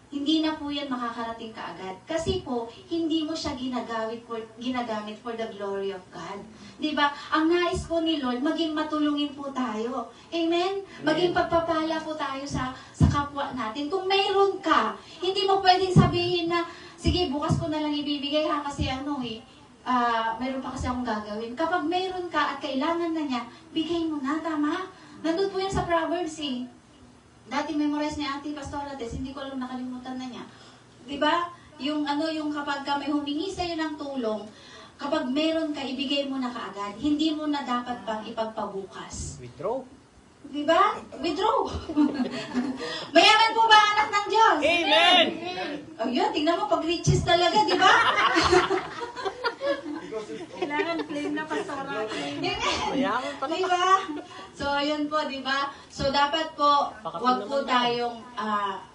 Hindi na po yan makakarating kaagad. Kasi po, hindi mo siya ginagamit for the glory of God. Diba? Ang nais po ni Lord, maging matulungin po tayo. Amen? Maging pagpapala po tayo sa kapwa natin. Kung mayroon ka, hindi mo pwedeng sabihin na, sige, bukas ko na lang ibibigay ha, kasi mayroon pa kasi akong gagawin. Kapag mayroon ka at kailangan na niya, bigay mo na, tama? Nandun po yan sa Proverbs eh. Dati memorize ni Ate Pastora Tess, hindi ko alam, nakalimutan na niya. Diba? Yung kapag ka may humingi sa'yo ng tulong, kapag meron ka, ibigay mo na kaagad. Hindi mo na dapat pang ipagpabukas. Withdraw. Diba? Withdraw. Mayaman po ba anak ng Diyos? Amen! Oh, yun, tingnan mo, pag riches talaga, diba? Kailangan claim na pastora. Mayaman pala. Diba? So, yun po, diba? So, dapat po, wag po tayong,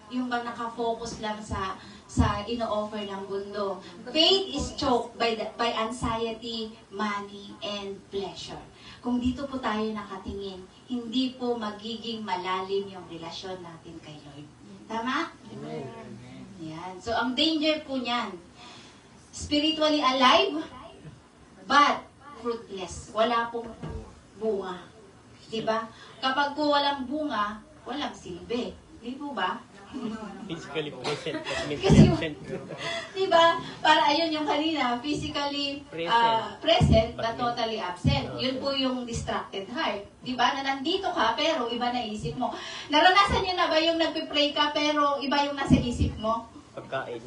yung bang nakafocus lang sa ino-offer ng mundo. Faith is choked by anxiety, money, and pleasure. Kung dito po tayo nakatingin, hindi po magiging malalim yung relasyon natin kay Lord. Tama? Amen. Yan. So, ang danger po niyan, spiritually alive, but fruitless. Wala pong bunga. Diba? Kapag po walang bunga, walang silbi. Di po ba? Physically present. Kasi Mentally yung- absent. Diba? Para ayun yung kanina, physically present but totally absent. Yun po yung distracted heart. Diba? Na nandito ka pero iba na isip mo. Naranasan nyo na ba yung nagpe-pray ka pero iba yung nasa isip mo? Pagkain.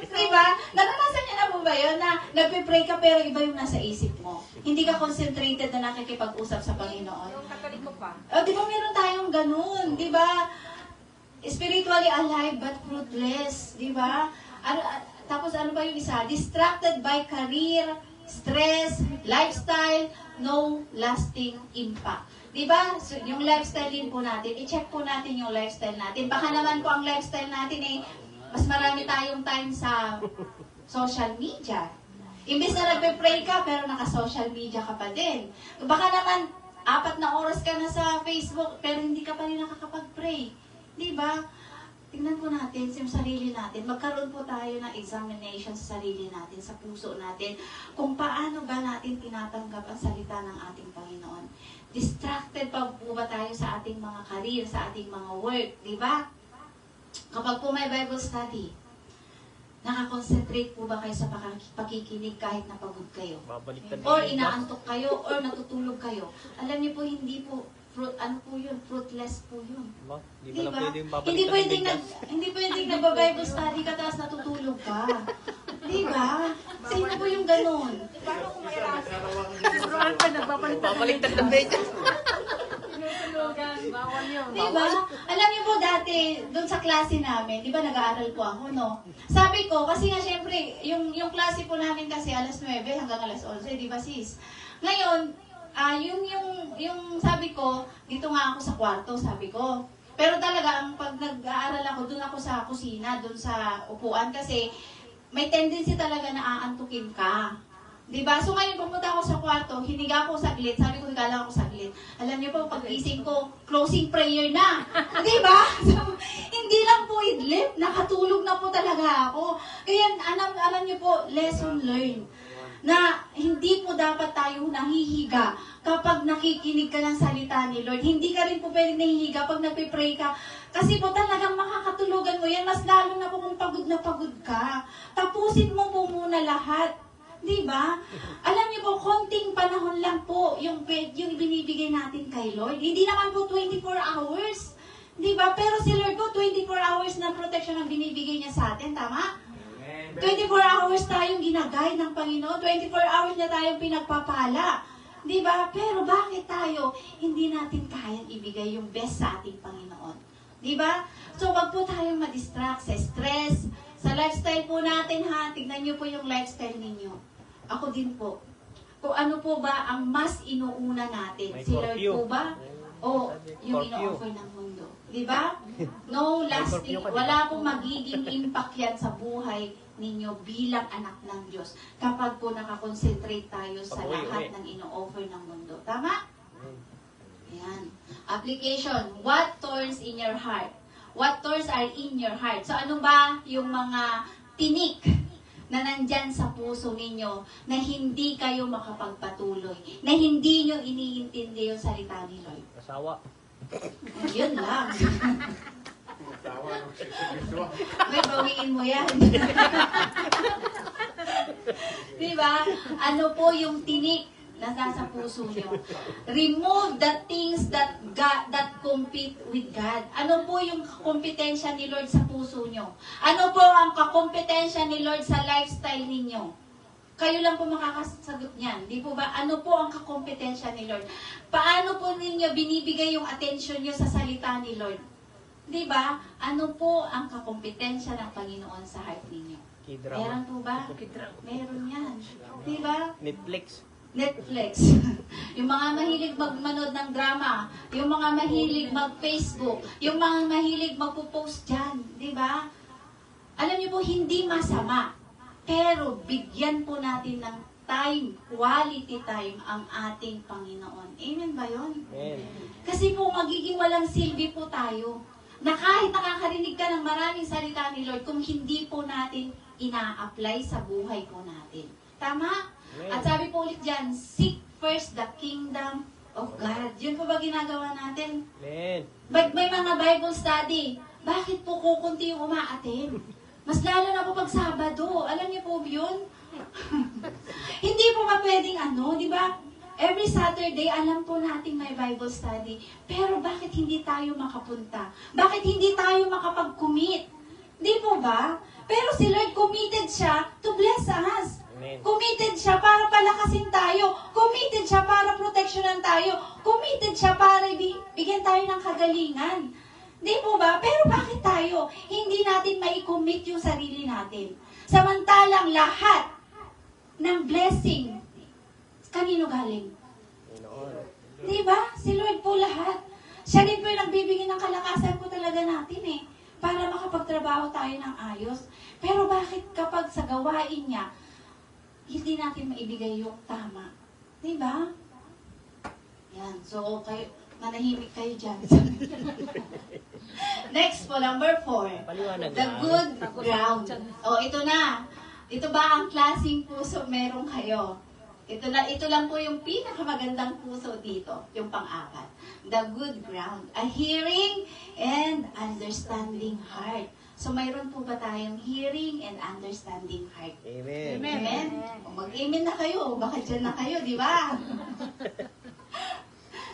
Diba? Naranasan nyo na po ba yun na nagpe-pray ka pero iba yung nasa isip mo? Hindi ka concentrated na nakikipag-usap sa Panginoon. Yung katoliko pa. Di ba meron tayong ganun? Di ba? Spiritually alive but fruitless. Di ba? Tapos ano ba yung isa? Distracted by career, stress, lifestyle, no lasting impact. Di ba? So, yung lifestyle din po natin, i-check po natin yung lifestyle natin. Baka naman po ang lifestyle natin ay mas marami tayong time sa social media. Imbes na nagpe-pray ka, pero naka-social media ka pa din. Baka naman, 4 na oras ka na sa Facebook, pero hindi ka pa rin nakakapag-pray. Di ba? Tingnan po natin sa sarili natin. Magkaroon po tayo ng examination sa sarili natin, sa puso natin, kung paano ba natin tinatanggap ang salita ng ating Panginoon. Distracted pa po ba tayo sa ating mga career, sa ating mga work, di ba? Kapag po may Bible study, nakakonsentrate po ba kayo sa pakikinig kahit napagod kayo? Babaliktad. Or inaantok kayo, or natutulog kayo? Alam niyo po, hindi po, fruitless po yun. Di ba na pwede yung babaliktad Hindi ng pwedeng bigas? hindi pwedeng nagba-Bible study ka tapos natutulog ka. Di ba? Sino po yung ganun? Paano kung may rasa? Suruan pa, nagpapalitan. Babaliktad ng bigas. Tinutulugan. Bawal yun. Di ba? Alam niyo po dati, doon sa klase namin, di ba nag-aaral po ako, no? Sabi ko, kasi nga syempre, yung klase po namin kasi alas 9 hanggang alas 11, di ba sis? Ngayon, yung sabi ko, dito nga ako sa kwarto, sabi ko. Pero talaga, ang pag nag-aaral ako, doon ako sa kusina, doon sa upuan, kasi may tendency talaga na aantukin ka. Diba? So ngayon, pumunta ako sa kwarto, hiniga ako saglit, sabi ko, higa lang ako saglit. Alam niyo po, pag-gising ko, closing prayer na. Diba? So, hindi lang po idlip, nakatulog na po talaga ako. Kaya, alam niyo po, lesson learned. Na hindi po dapat tayo nahihiga kapag nakikinig ka ng salita ni Lord. Hindi ka rin po pwedeng nahihiga pag nagpe-pray ka. Kasi po talagang makakatulugan mo yan, mas lalo na po kung pagod na pagod ka. Tapusin mo po muna lahat. Diba? Alam niyo po, konting panahon lang po yung binibigay natin kay Lord. Hindi naman po 24 hours. Diba? Pero si Lord po, 24 hours na protection ang binibigay niya sa atin. Tama? 24 hours tayong ginagay ng Panginoon. 24 hours na tayong pinagpapala. Diba? Pero bakit tayo hindi natin kayang ibigay yung best sa ating Panginoon? Diba? So, wag po tayong madistract sa stress, sa lifestyle po natin ha. Tignan niyo po yung lifestyle ninyo. Ako din po. Kung ano po ba ang mas inuuna natin? May Si Lord curfew. po ba? O yung Curfew. ino-offer ng mundo? Diba? No lasting, curfew ka, diba? wala pong magiging impact yan sa buhay ninyo bilang anak ng Diyos kapag po nakakonsentrate tayo sa Pag-uwi, lahat uwi. ng ino-offer ng mundo. Tama? Ayan. Application. What thorns in your heart? What thorns are in your heart? So ano ba yung mga tinik na nandyan sa puso ninyo na hindi kayo makapagpatuloy, na hindi nyo iniintindi yung salita ni Lord? Asawa. Yun lang. May bawiin mo yan. Diba? Ano po yung tinik na nasa puso nyo? Remove the things that compete with God. Ano po yung kompetensya ni Lord sa puso nyo? Ano po ang kakompetensya ni Lord sa lifestyle ninyo? Kayo lang po makakasagot niyan. Di po ba? Ano po ang kakompetensya ni Lord? Paano po ninyo binibigay yung attention nyo sa salita ni Lord? Di ba? Ano po ang kakompetensya ng Panginoon sa heart ninyo? K-drama. Meron po ba? Meron yan. Di ba? Netflix. Netflix. Yung mga mahilig magmanood ng drama, yung mga mahilig mag-Facebook, yung mga mahilig magpo-post dyan, di ba? Alam niyo po, hindi masama. Pero bigyan po natin ng time, quality time ang ating Panginoon. Amen ba yun? Amen. Kasi po magiging walang silbi po tayo. Na kahit nakakarinig ka ng maraming salita ni Lord, kung hindi po natin ina-apply sa buhay po natin. Tama? Amen. At sabi po ulit dyan, seek first the kingdom of God. Yun po ba ginagawa natin? Amen. May mga Bible study. Bakit po kukunti yung umaaten? Mas lalo na po pag Sabado. Alam niyo po yun? Hindi po ba pwedeng di ba? Every Saturday, alam po natin may Bible study. Pero bakit hindi tayo makapunta? Bakit hindi tayo makapag-commit? Di po ba? Pero si Lord committed siya to bless us. Amen. Committed siya para palakasin tayo. Committed siya para proteksyonan tayo. Committed siya para bigyan tayo ng kagalingan. Di po ba? Pero bakit tayo hindi natin mai-commit yung sarili natin? Samantalang lahat ng blessing, kanino galing? Di ba? Si Lord po lahat. Siya din po yung nagbibigay ng kalakasan po talaga natin para makapagtrabaho tayo ng ayos. Pero bakit kapag sa gawain niya, hindi natin maibigay yung tama? Di ba? Yan. So, manahimik kayo dyan. Next po, number 4. Paliwanag The lang. good ground. Ito na. Ito ba ang klaseng puso meron kayo? Ito lang po yung pinakamagandang puso dito, yung pang-apat. The good ground. A hearing and understanding heart. So, mayroon po ba tayong hearing and understanding heart? Amen. Amen? Mag-amen na kayo. Baka dyan na kayo, di ba?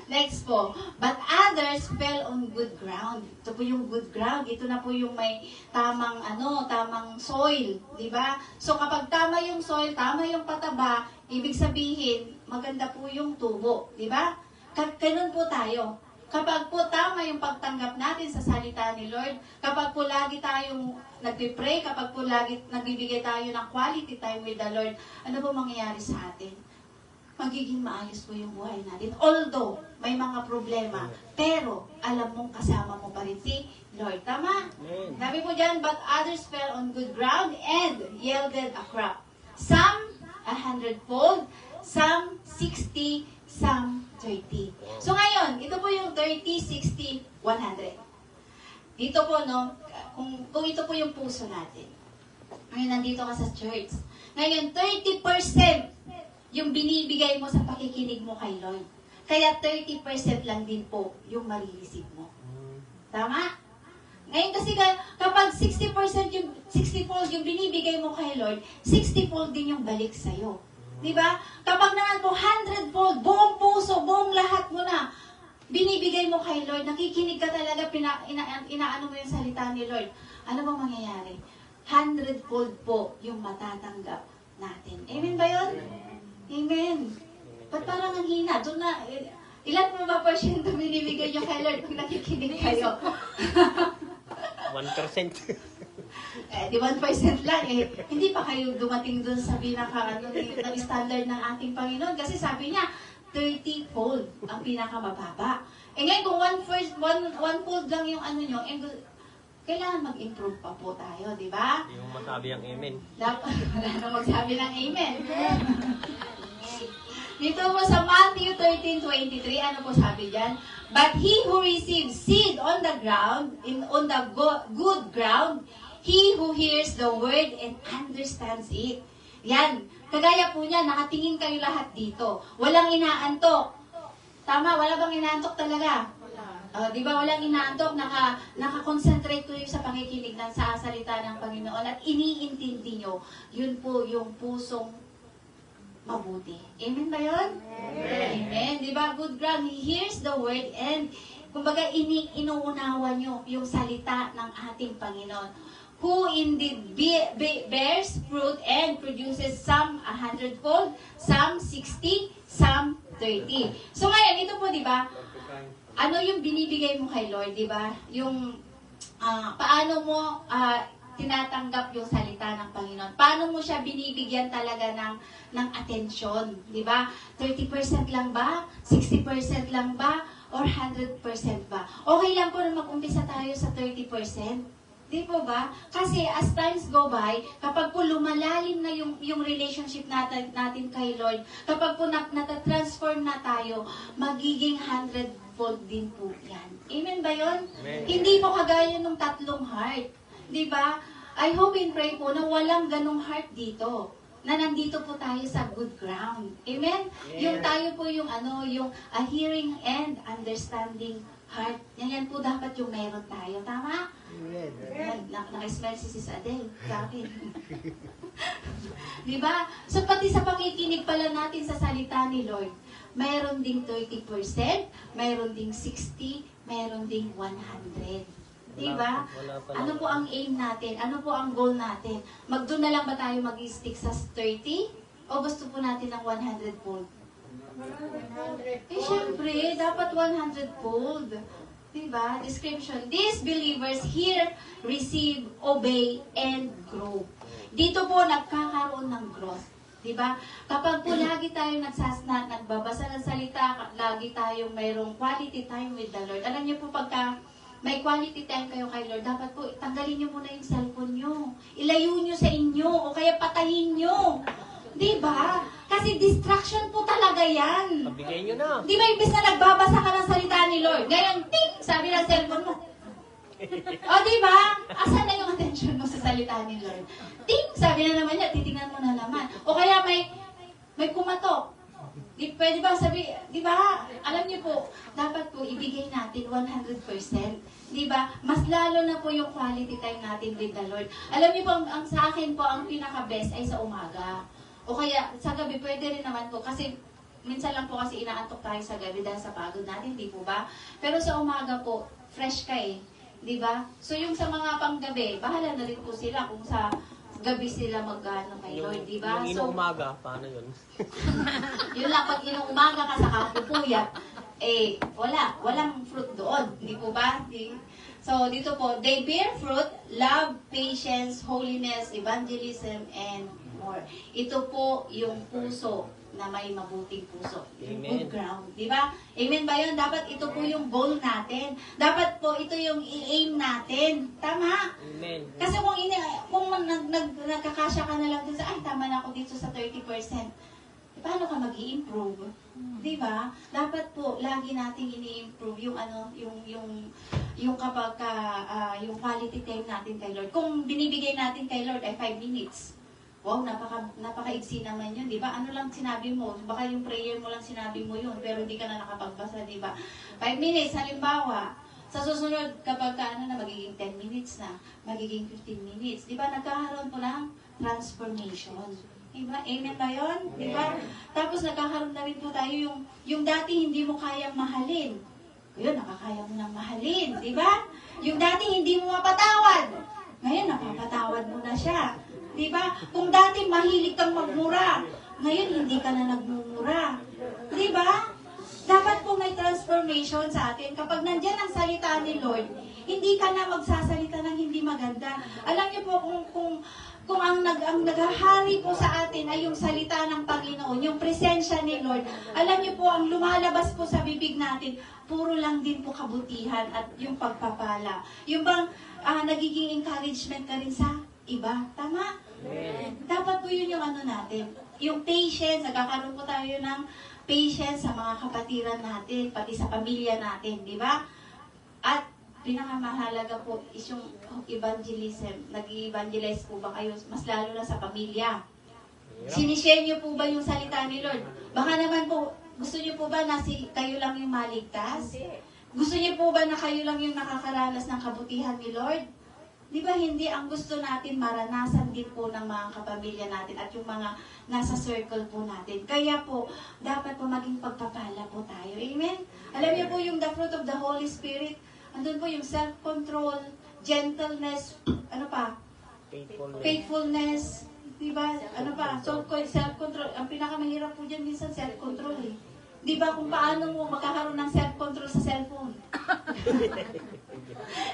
Next po, but others fell on good ground. Ito po yung good ground. Ito na po yung may tamang soil, di ba? So kapag tama yung soil, tama yung pataba, ibig sabihin, maganda po yung tubo, di ba? Ganun po tayo. Kapag po tama yung pagtanggap natin sa salita ni Lord, kapag po lagi tayong nagpipray, kapag po lagi nagbibigay tayo ng quality time with the Lord, ano po mangyayari sa atin? Magiging maayos po yung buhay natin. Although, may mga problema, pero alam mong kasama mo pa rin si Lord. Tama? Amen. Sabi po dyan, but others fell on good ground and yielded a crop. Some 100-fold, some 60, some 30. So ngayon, ito po yung 30, 60, 100. Dito po, kung ito po yung puso natin. Ngayon, nandito ka sa church. Ngayon, 30% yung binibigay mo sa pakikinig mo kay Lord. Kaya 30% lang din po yung marireceive mo. Tama? Ngayon kasi kapag 60% yung 60-fold yung binibigay mo kay Lord, 60-fold din yung balik sa'yo. Di ba? Kapag naman po 100-fold, buong puso, buong lahat mo na, binibigay mo kay Lord, nakikinig ka talaga, inaano mo yung salita ni Lord. Ano bang mangyayari? 100-fold po yung matatanggap natin. Amen ba yun? Amen. Ba't parang ang hina? Doon na, ilan mo ba porsyento binibigay nyo kay Lord kung nakikinig kayo? 1%. Di 1% lang Hindi pa kayo dumating doon sa ng standard ng ating Panginoon. Kasi sabi niya, 30-fold ang pinakamababa. Ngayon kung one-fold lang yung nyo, kailangan mag-improve pa po tayo, di ba? Hindi mo masabi ang amen. Wala nang magsabi ng amen. Dito po sa Matthew 13:23, ano po sabi dyan? But he who receives seed on the ground, on the good ground, he who hears the word and understands it. Yan. Kagaya po niya, nakatingin kayo lahat dito. Walang inaantok. Tama, wala bang inaantok talaga? Di ba walang inaantok, naka-concentrate kayo sa pakikinig ng sa salita ng Panginoon at iniintindi nyo, yun po yung pusong mabuti. Amen ba yun? Amen. Di ba? Good ground. He hears the word and kumbaga inuunawa nyo yung salita ng ating Panginoon. Who indeed bears fruit and produces some 100-fold, some 60, some 30. So ngayon, ito po, di ba? Ano yung binibigay mo kay Lord, di ba? Yung paano mo tinatanggap yung salita ng Panginoon. Paano mo siya binibigyan talaga ng atensyon, di ba? 30% lang ba? 60% lang ba? Or 100% ba? Okay lang po na mag-umpisa tayo sa 30%. Di po ba? Kasi as times go by, kapag po lumalalim na yung relationship natin kay Lord, kapag po natatransform na tayo, magiging 100-fold din po yan. Amen ba yun? Amen. Hindi po kagaya ng 3 heart. Di ba? I hope and pray po na walang ganong heart dito. na nandito po tayo sa good ground. Amen? Yung tayo po yung yung a hearing and understanding heart. Yan po dapat yung meron tayo. Tama? Naka-smile si Sis Adele sa akin. Diba? So pati sa pakikinig pala natin sa salita ni Lord, mayroon ding 30%, mayroon ding 60%, mayroon ding 100%. Diba? Ano po ang aim natin? Ano po ang goal natin? Magdoon na lang ba tayo mag-stick sa 30? O gusto po natin ng 100-fold? Eh, syempre, dapat 100-fold. Diba? Description. These believers here receive, obey, and grow. Dito po nagkakaroon ng growth. Diba? Kapag po lagi tayo nagbabasa ng salita, lagi tayong mayroong quality time with the Lord. Alam niyo po pagka may quality time kayo kay Lord, dapat po tanggalin niyo muna yung cellphone niyo. Ilayo niyo sa inyo o kaya patayin niyo. Diba? Kasi distraction po talaga yan. Pabigay nyo na. Di ba imbes na nagbabasa ka ng salita ni Lord, ngayon, ting, sabi ng cellphone mo. O diba? Asan na yung attention mo sa salita ni Lord? Ting, sabi na naman niya, titingnan mo na naman. O kaya may kumatok. Pwede ba sabi, di ba? Alam niyo po, dapat po ibigay natin 100%. Di ba? Mas lalo na po yung quality time natin with the Lord. Alam niyo po, ang sa akin po, ang pinaka-best ay sa umaga. O kaya, sa gabi, pwede rin naman po. Kasi, minsan lang po kasi inaantok tayo sa gabi dahil sa pagod natin, di po ba? Pero sa umaga po, fresh ka eh. Di ba? So, yung sa mga panggabi, bahala na rin po sila kung sa gabi sila mag-ano kay Lord, di ba? Yung So, inuumaga, paano yun? yun lang, pag inuumaga ka sa kapupuyat, eh, walang fruit doon. Di po ba? So, dito po, they bear fruit, love, patience, holiness, evangelism, and more. Ito po yung puso na may mabuting puso. Yung good ground. Di ba? Amen ba yun? Dapat ito po yung goal natin. Dapat po ito yung i-aim natin. Tama? Amen. Kasi kung nagkakasya ka na lang dun sa, ay, tama na ako dito sa 30%. Paano ka mag-i-improve? Di ba? Dapat po, lagi nating ini-improve yung kapag yung quality time natin kay Lord. Kung binibigay natin kay Lord ay 5 minutes, wow, napaka-igsi naman yun, di ba? Ano lang sinabi mo? Baka yung prayer mo lang sinabi mo yun, pero hindi ka na nakapagbasa, di ba? 5 minutes, halimbawa. Sa susunod, kapag magiging 10 minutes na, magiging 15 minutes. Di ba? Nagkakaroon po ng transformation. Diba? Amen ba yun? Di ba? Tapos nagkakaroon na rin po tayo yung dati hindi mo kayang mahalin. Ngayon, nakakaya mo nang mahalin. Di ba? Yung dati hindi mo mapatawad. Ngayon, napapatawad mo na siya. Diba? Kung dati mahilig kang magmura, ngayon hindi ka na nagmumura. Diba? Dapat po may transformation sa atin. Kapag nandyan ang salita ni Lord, hindi ka na magsasalita ng hindi maganda. Alam niyo po kung ang naghahari po sa atin ay yung salita ng Panginoon, yung presensya ni Lord, alam niyo po ang lumalabas po sa bibig natin, puro lang din po kabutihan at yung pagpapala. Yung bang nagiging encouragement ka rin sa iba. Tama? Dapat po yun yung natin. Yung patience, nagkakaroon po tayo ng patience sa mga kapatiran natin, pati sa pamilya natin, di ba? At pinakamahalaga po is yung evangelism. Nag-evangelize po ba kayo? Mas lalo na sa pamilya. Sinishare niyo po ba yung salita ni Lord? Baka naman po, gusto niyo po ba na kayo lang yung maligtas? Gusto niyo po ba na kayo lang yung nakakaranas ng kabutihan ni Lord? Di ba hindi ang gusto natin maranasan din po ng mga kapamilya natin at yung mga nasa circle po natin. Kaya po, dapat po maging pagpapala po tayo. Amen? Alam niyo po yung the fruit of the Holy Spirit, andun po yung self-control, gentleness, ano pa? Faithfulness. Di ba? Ano pa? Self-control. Ang pinakamahirap po dyan minsan self-control eh. Di ba kung paano mo magkakaroon ng self-control sa cellphone?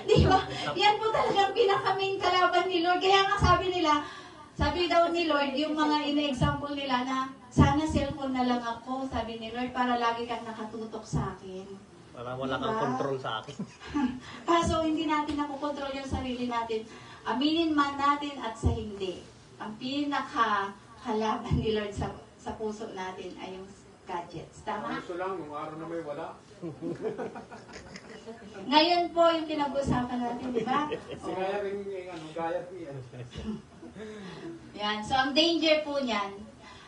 Di ba? Yan po talagang pinaka-main kalaban ni Lord. Kaya nga sabi daw ni Lord, yung mga ina-example nila na sana cellphone na lang ako, sabi ni Lord, para lagi kang nakatutok sa akin. Para wala kang control sa akin. Kaso hindi natin nakokontrol yung sarili natin. Aminin man natin at sa hindi. Ang pinaka-kalaban ni Lord sa puso natin ay yung gadgets. Tama? Gusto lang, yung araw na may wala. Ngayon po yung pinag-usapan natin, di ba? Si Gaya rin, gaya Yan. So, ang danger po niyan,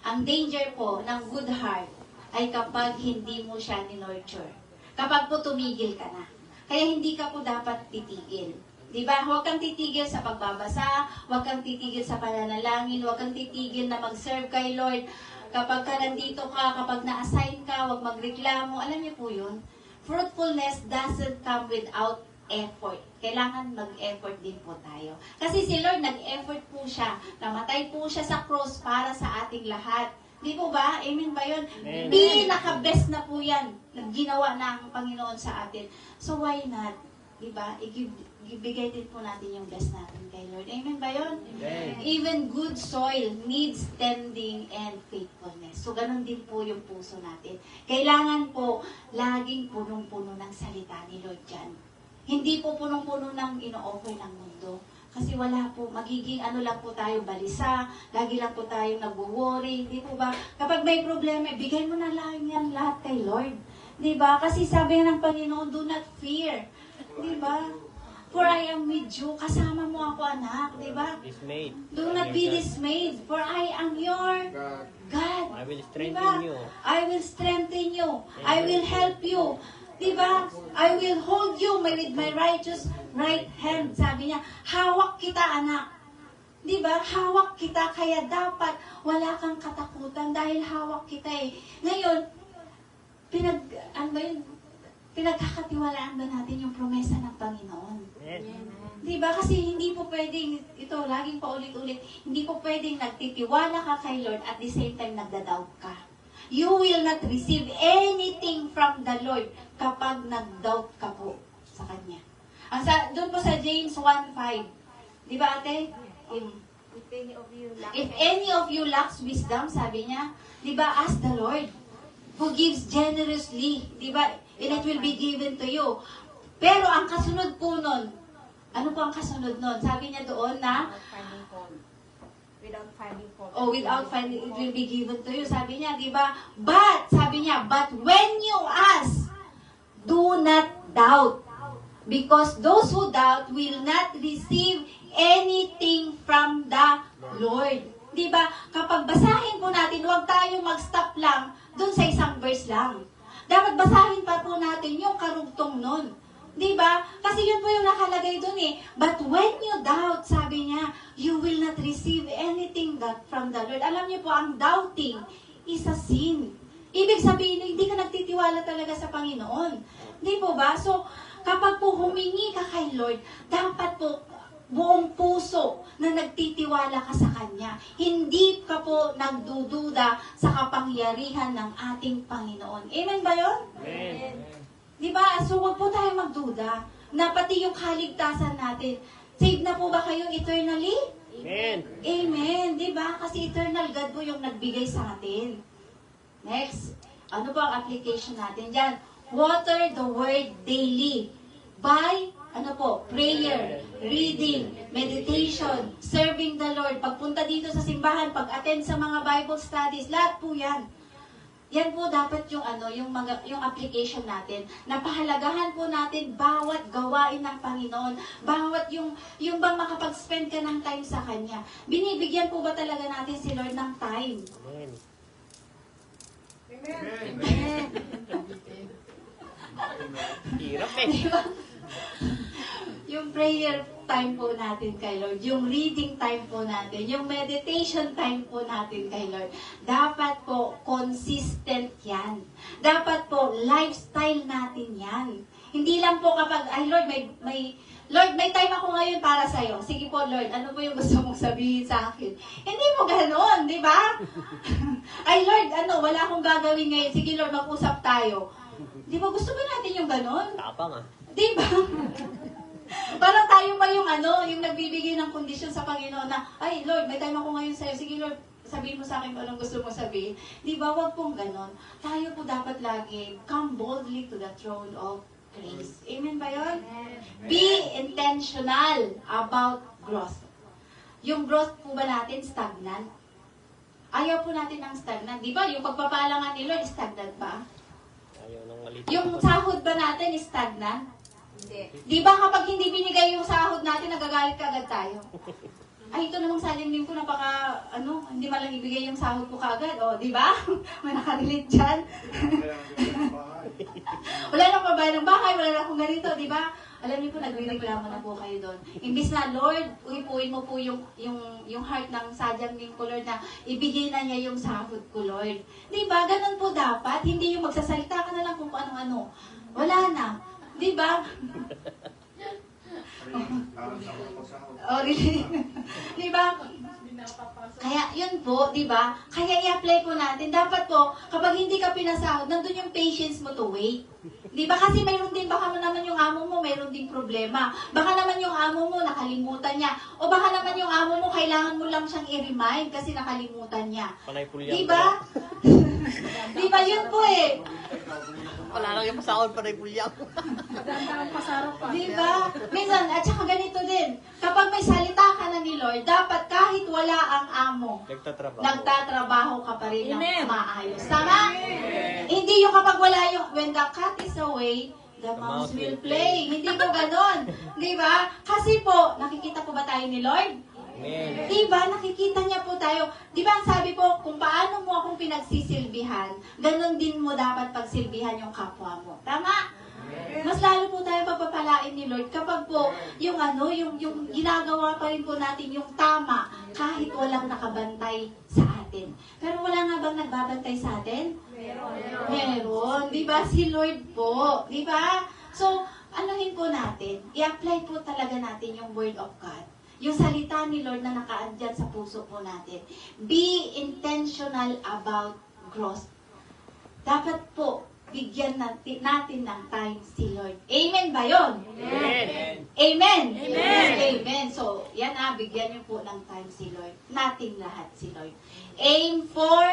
ang danger po ng good heart ay kapag hindi mo siya ni-nurture. Kapag po tumigil ka na. Kaya hindi ka po dapat titigil. Diba? Huwag kang titigil sa pagbabasa, huwag kang titigil sa pananalangin, huwag kang titigil na mag-serve kay Lord. Kapag ka nandito ka, kapag na-assign ka, huwag magreklamo. Alam niyo po yun? Fruitfulness doesn't come without effort. Kailangan mag-effort din po tayo. Kasi si Lord, nag-effort po siya. Namatay po siya sa cross para sa ating lahat. Di po ba? Amen ba yun? Amen. Pinaka-best na po yan. Ginawa na ang Panginoon sa atin. So why not? Di ba? Ibigay din po natin yung best natin kay Lord. Amen ba yun? Amen. Even good soil needs tending and faithfulness. So, ganun din po yung puso natin. Kailangan po, laging punong-puno ng salita ni Lord dyan. Hindi po punong-puno ng ino-offer ng mundo. Kasi wala po, magiging ano lang po tayo, balisa, lagi lang po tayo nag-worry, di po ba? Kapag may problema, bigay mo na lang yan lahat kay Lord. Di ba? Kasi sabi ng Panginoon, do not fear. Di ba? For I am with you. Kasama mo ako, anak. Di ba? Dismayed. Do not be dismayed, for I am your God. I will Diba? strengthen you. I will strengthen you. I will help you. Diba? I will hold you with my righteous right hand. Sabi niya, hawak kita, anak. Diba? Hawak kita, kaya dapat wala kang katakutan dahil hawak kita eh. Ngayon, pinagkakatiwalaan ba natin yung promesa ng Panginoon? Amen. Diba? Kasi hindi po pwedeng, ito, laging paulit-ulit, hindi po pwedeng nagtitiwala ka kay Lord at the same time nagda-doubt ka. You will not receive anything from the Lord kapag nag-doubt ka po sa Kanya. Doon po sa James 1:5. Diba, ate? If any of you lack If any of you lacks wisdom, sabi niya, diba, ask the Lord, who gives generously, diba, and it will be given to you. Pero ang kasunod po nun, ano po ang kasunod nun? Sabi niya doon na, without finding fault. without finding, it will be given to you. Sabi niya, di ba? But, sabi niya, but when you ask, do not doubt. Because those who doubt will not receive anything from the Lord. Di ba? Kapag basahin po natin, huwag tayong mag-stop lang dun sa isang verse lang. Dapat basahin pa po natin yung karugtong nun. Di ba? Kasi yun po yung nakalagay dun eh. But when you doubt, sabi niya, you will not receive anything from the Lord. Alam niyo po, ang doubting is a sin. Ibig sabihin, hindi ka nagtitiwala talaga sa Panginoon. Di po ba? So, kapag po humingi ka kay Lord, dapat po buong puso na nagtitiwala ka sa Kanya. Hindi ka po nagdududa sa kapangyarihan ng ating Panginoon. Amen ba yun? Amen. Di ba? So, huwag po tayo magduda na pati yung kaligtasan natin. Save na po ba kayong eternally? Amen. Amen. Di ba? Kasi eternal God po yung nagbigay sa atin. Next. Ano po ang application natin dyan? Water the Word daily. By, prayer, reading, meditation, serving the Lord. Pagpunta dito sa simbahan, pag-attend sa mga Bible studies, lahat po yan. Yan po dapat yung yung application natin. Napahalagahan po natin bawat gawain ng Panginoon, bawat yung bang makapag-spend ka ng time sa Kanya. Binibigyan po ba talaga natin si Lord ng time? Amen. Amen. Hirap eh. Diba? Yung prayer time po natin kay Lord, yung reading time po natin, yung meditation time po natin kay Lord, dapat po consistent yan. Dapat po lifestyle natin yan. Hindi lang po kapag, ay Lord, Lord, may time ako ngayon para sa'yo. Sige po, Lord, ano po yung gusto mong sabihin sa akin? Hindi mo ganoon, di ba? Ay Lord, wala akong gagawin ngayon. Sige Lord, mag-usap tayo. Di ba gusto ba natin yung ganoon? Tapang ah. Di ba? Parang tayo ba yung yung nagbibigay ng kondisyon sa Panginoon na, ay Lord, may time ako ngayon sa'yo. Sige Lord, sabihin mo sa akin kung anong gusto mo sabihin. Di ba? Huwag pong ganon. Tayo po dapat lagi, come boldly to the throne of grace. Amen ba yun? Be intentional about growth. Yung growth po ba natin stagnant? Ayaw po natin ng stagnant. Di ba? Yung pagpapalangan ni Lord, stagnant ba? Ayaw nang maliit. Yung sahod ba natin, stagnant? Hindi. Di ba kapag hindi binigay yung sahod natin, nagagalit ka agad tayo? Ay, ito namang saling ko, napaka, hindi man lang ibigay yung sahod ko kaagad. O, di ba? May nakarelate dyan. Wala nang pabayad ng bahay, wala na akong ganito, di ba? Alam niyo po, nagre-reklamo na po kayo doon. Imbis na, Lord, uipuin mo po yung heart ng sadyang ko, Lord, na ibigay na niya yung sahod ko, Lord. Di ba? Ganun po dapat. Hindi yung magsasalita ka na lang kung ano-ano. Wala na. Di ba? Oh, really? Di ba? Kaya yun po, di ba? Kaya i-apply po natin. Dapat po, kapag hindi ka pinasahod, nandun yung patience mo to wait. Di ba? Kasi mayroon din, baka naman yung amo mo, mayroon din problema. Baka naman yung amo mo, nakalimutan niya. O baka naman yung amo mo, kailangan mo lang siyang i-remind kasi nakalimutan niya. Panay pulyang. Di ba? Di ba yun po eh? Wala lang yung pasahod, panay pulyang. Magandang pasarap pa. Di ba? Minsan, at saka ganito din. Kapag may salita ka na ni Lord, dapat kahit wala ang amo, nagtatrabaho ka pa rin ng Amen. maayos. Tama? Hindi yung kapag wala yung, when the cat is away, the mouse will play. Hindi po ganon. Di ba? Kasi po, nakikita po ba tayo ni Lord? Amen. Diba? Nakikita niya po tayo. Diba ang sabi po, kung paano mo akong pinagsisilbihan, ganun din mo dapat pagsilbihan yung kapwa mo. Tama? Mas lalo po tayo pagpapalain ni Lord kapag po yung yung ginagawa pa rin po natin yung tama kahit walang nakabantay sa atin. Pero wala nga bang nagbabantay sa atin? Meron. Diba? Si Lord po. Diba? So, anuhin po natin, i-apply po talaga natin yung Word of God. Yung salita ni Lord na nakaandyan sa puso po natin. Be intentional about growth. Dapat po, bigyan natin ng time si Lord. Amen ba yun? Amen. Amen? Amen. Amen. So, yan bigyan niyo po ng time si Lord. Nating lahat si Lord. Aim for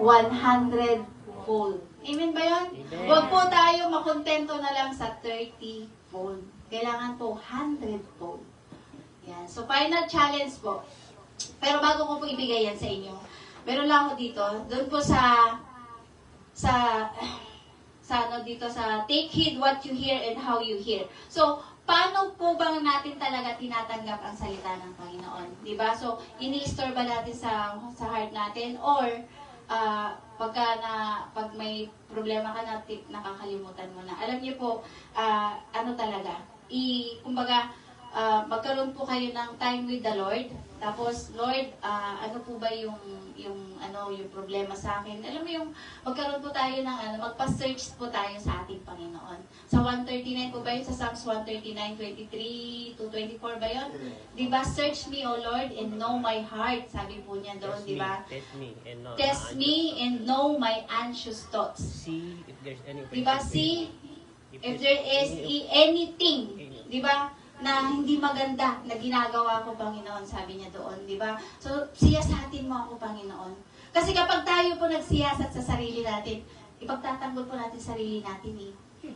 100-fold. Amen ba yun? Amen. Huwag po tayo makontento na lang sa 30-fold. Kailangan po 100-fold. Yan. So, final challenge po. Pero bago ko po ibigay yan sa inyo, meron lang ako dito, doon po sa dito sa take heed what you hear and how you hear. So, paano po ba natin talaga tinatanggap ang salita ng Panginoon? Diba? So, ini-store ba natin sa heart natin? Or, pag may problema ka na, nakakalimutan mo na. Alam niyo po, kumbaga, magkaroon po kayo ng time with the Lord. Tapos, Lord, ano po ba yung problema sa akin? Alam mo yung, magkaroon po tayo ng magpa-search po tayo sa ating Panginoon. Sa 139 po ba yun? Sa Psalms 139, 23 to 24 ba yun? Diba? Search me, O Lord, and know my heart. Sabi po niya doon, diba? Test me and know my anxious thoughts. See if there's any. Diba? See if there is anything. Diba? Na hindi maganda na ginagawa ko, Panginoon, sabi niya doon, di ba? So, siyasatin mo ako, Panginoon. Kasi kapag tayo po nagsiyasat sa sarili natin, ipagtatanggol po natin sarili natin eh.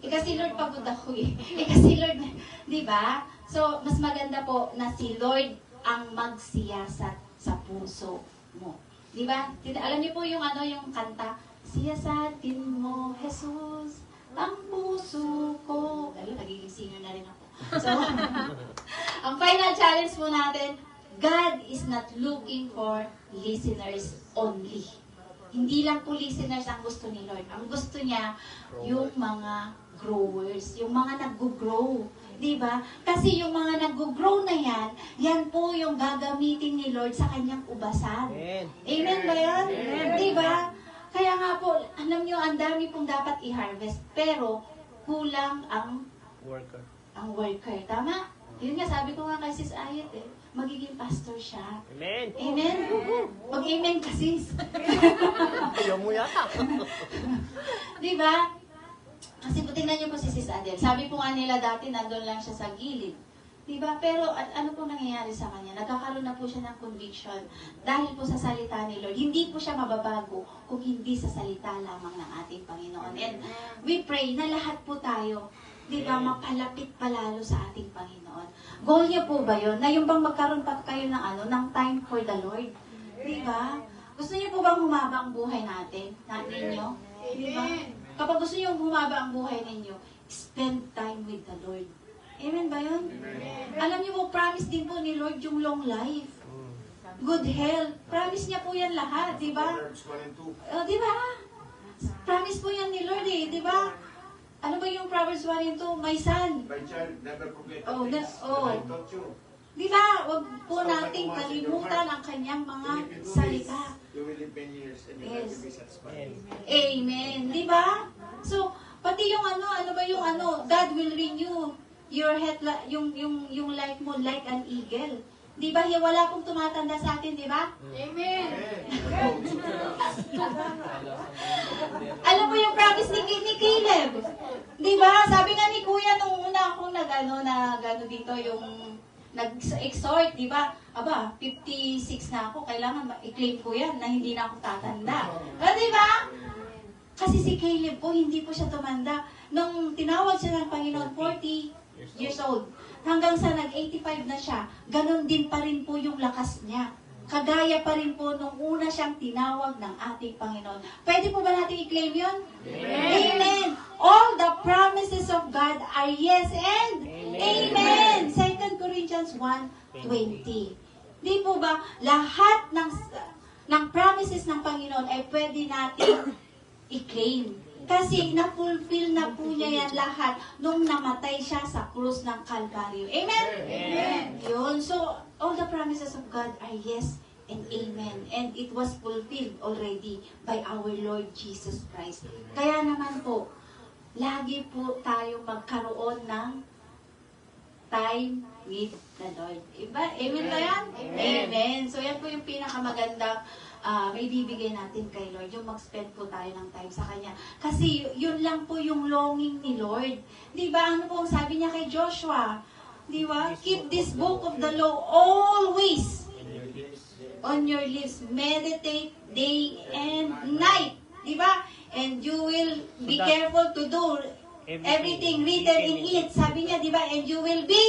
Kasi Lord, pagod ako eh. Kasi Lord, di ba? So, mas maganda po na si Lord ang magsiyasat sa puso mo. Di ba? Alam niyo po yung yung kanta, siyasatin mo, Jesus, ang puso ko. Ayun, nagiging singer na rin ako. So, ang final challenge po natin, God is not looking for listeners only. Hindi lang po listeners ang gusto ni Lord. Ang gusto niya, yung mga growers, yung mga nag-grow. Diba? Kasi yung mga nag-grow na yan po yung gagamitin ni Lord sa kanyang ubasan. Amen ba yan? Diba? Kaya nga po, alam niyo, ang dami pong dapat i-harvest, pero kulang ang Worker. Tama? Yun nga, sabi ko nga kay Sis Ayet magiging pastor siya. Amen. Amen? Mag-amen ka, Sis. Ayaw mo yata. Diba? Kasi tingnan niyo po si Sis Adel. Sabi po nga nila dati, nandun lang siya sa gilid. Diba? Pero ano po nangyayari sa kanya? Nagkakaroon na po siya ng conviction dahil po sa salita ni Lord. Hindi po siya mababago kung hindi sa salita lamang ng ating Panginoon. And we pray na lahat po tayo, diba, mapalapit palalo sa ating Panginoon. Goal niya po ba yun? Na yung bang magkaroon pa kayo ng time for the Lord? Diba? Gusto niyo po bang humaba ang buhay natin? Ninyo? Diba? Kapag gusto niyo humaba ang buhay ninyo, spend time with the Lord. Amen ba yun? Alam niyo po, promise din po ni Lord yung long life. good health. Promise niya po yan lahat, di ba? Proverbs 1 and 2. Di ba? Promise po yan ni Lord eh, di ba? Ano ba yung Proverbs 1 and 2? My son. My child, never forget Oh, the things oh. that I taught you. Di ba? Huwag po nating kalimutan ang kanyang mga And if you do salita. this, you will live many years and your life will be satisfied. Amen. Di ba? So, pati yung ano ba yung God will renew your health, yung life mo like an eagle. Di ba? Wala pong tumatanda sa atin, di ba? Amen. Alam mo yung promise ni Caleb? Di ba? Sabi nga ni Kuya nung una akong nag-ano dito, yung nag-exhort, di ba? Aba, 56 na ako, kailangan i-claim ko yan na hindi na ako tatanda. Di ba? Kasi si Caleb po, hindi po siya tumanda. Nung tinawag siya ng Panginoon, 40 years old. Hanggang sa nag-85 na siya, ganun din pa rin po yung lakas niya. Kagaya pa rin po nung una siyang tinawag ng ating Panginoon. Pwede po ba natin i-claim yun? Amen! All the promises of God are yes and amen! 2 Corinthians 1:20. Di po ba, lahat ng promises ng Panginoon ay pwede natin i-claim. Kasi na-fulfill na po niya yan lahat nung namatay siya sa krus ng Calvary. Amen? Amen. Yun. So, all the promises of God are yes and amen. And it was fulfilled already by our Lord Jesus Christ. Kaya naman po, lagi po tayo magkaroon ng time with the Lord. Iba? Amen ba yan? Amen. So, yan po yung pinakamagandang may bibigay natin kay Lord, yung mag-spend po tayo ng time sa Kanya. Kasi yun lang po yung longing ni Lord. Di ba? Ano po ang sabi niya kay Joshua? Di ba? Keep this book of the law always on your lips. Meditate day and night. Di ba? And you will be careful to do everything written in it. Sabi niya, di ba? And you will be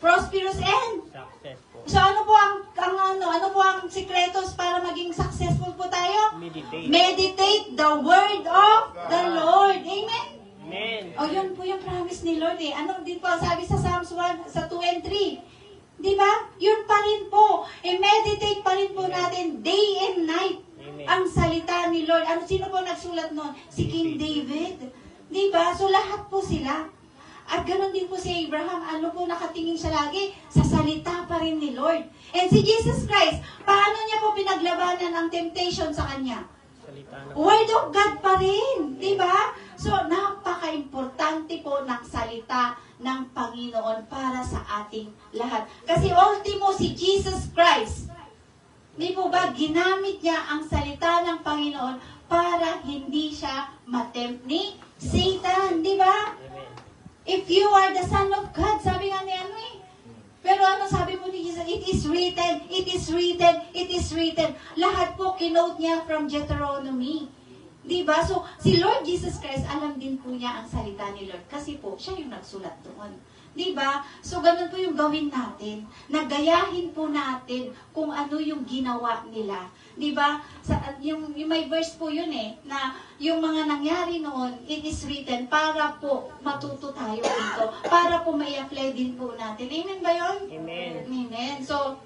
prosperous and Successful. so ano po ano po ang sikretos para maging successful po tayo? Meditate. Meditate the word of the Lord. Amen. Amen. O yun po yung promise ni Lord eh. Ano din po ang sabi sa Psalms 1, sa 2 and 3? Di ba? Yun pa rin po. meditate pa rin po natin day and night Amen. ang salita ni Lord. Sino po nagsulat nun? Si King David. Di ba? So lahat po sila. At ganoon din po si Abraham, ano po nakatingin siya lagi? Sa salita pa rin ni Lord. And si Jesus Christ, paano niya po pinaglabanan ang temptation sa kanya? Salita na. Word of God pa rin. Di ba? So, napaka-importante po ng salita ng Panginoon para sa ating lahat. Kasi ultimo si Jesus Christ, di po ba, ginamit niya ang salita ng Panginoon para hindi siya matempt ni Satan. Di ba? Amen. If you are the Son of God, sabi nga ni ano eh. Pero ano sabi po ni Jesus? It is written, it is written, it is written. Lahat po kinote niya from Deuteronomy. Diba? So, si Lord Jesus Christ, alam din po niya ang salita ni Lord. Kasi po, siya yung nagsulat doon. Diba? So, ganun po yung gawin natin. Nagayahin po natin kung ano yung ginawa nila. Diba? Yung may verse po yun eh, na yung mga nangyari noon, it is written para po matuto tayo dito. Para po may apply din po natin. Amen ba yun? Amen. Amen. So,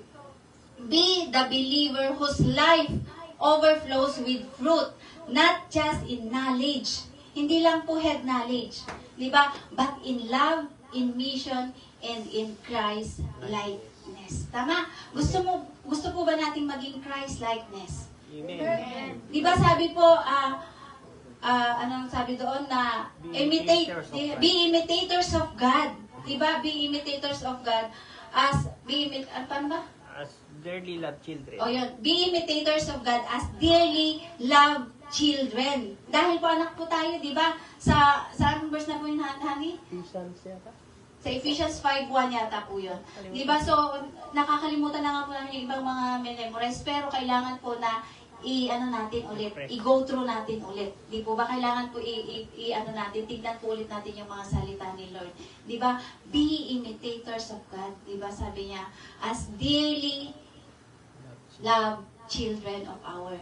be the believer whose life overflows with fruit, not just in knowledge. Hindi lang po head knowledge. Diba? But in love, in mission, and in Christ likeness. Tama? Gusto po ba nating maging Christ likeness? Amen. Di ba sabi po, anong sabi doon na be imitators of God. Di ba? Be imitators of God paano ba? As dearly loved children. O yun, be imitators of God as dearly loved children. Dahil po anak po tayo, di ba? Saan verse na po yung honey? Sa Ephesians 5:1 yata po yun. Di ba? So, nakakalimutan na nga po namin yung ibang mga memorize, pero kailangan po na natin ulit, i-go through natin ulit. Di po ba? Kailangan po natin, tignan po ulit natin yung mga salita ni Lord. Di ba? Be imitators of God. Di ba? Sabi niya, as dearly loved children of our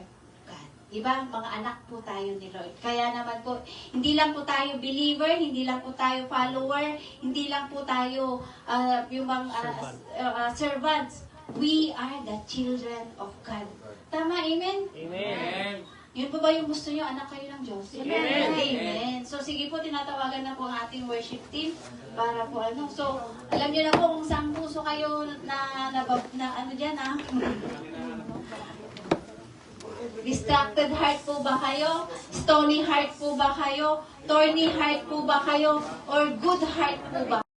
God. Di ba? Mga anak po tayo ni Lord. Kaya naman po, hindi lang po tayo believer, hindi lang po tayo follower, hindi lang po tayo yung mga servants. we are the children of God. Tama, amen? Amen. Yun po ba yung gusto nyo? Anak kayo ng Diyos? Amen. Amen. So, sige po, tinatawagan na po ang ating worship team para po ano. So, alam nyo na po kung saan puso kayo na ano dyan, ha? Distracted heart po ba kayo? Stony heart po ba kayo? Thorny heart po ba kayo? Or good heart po ba?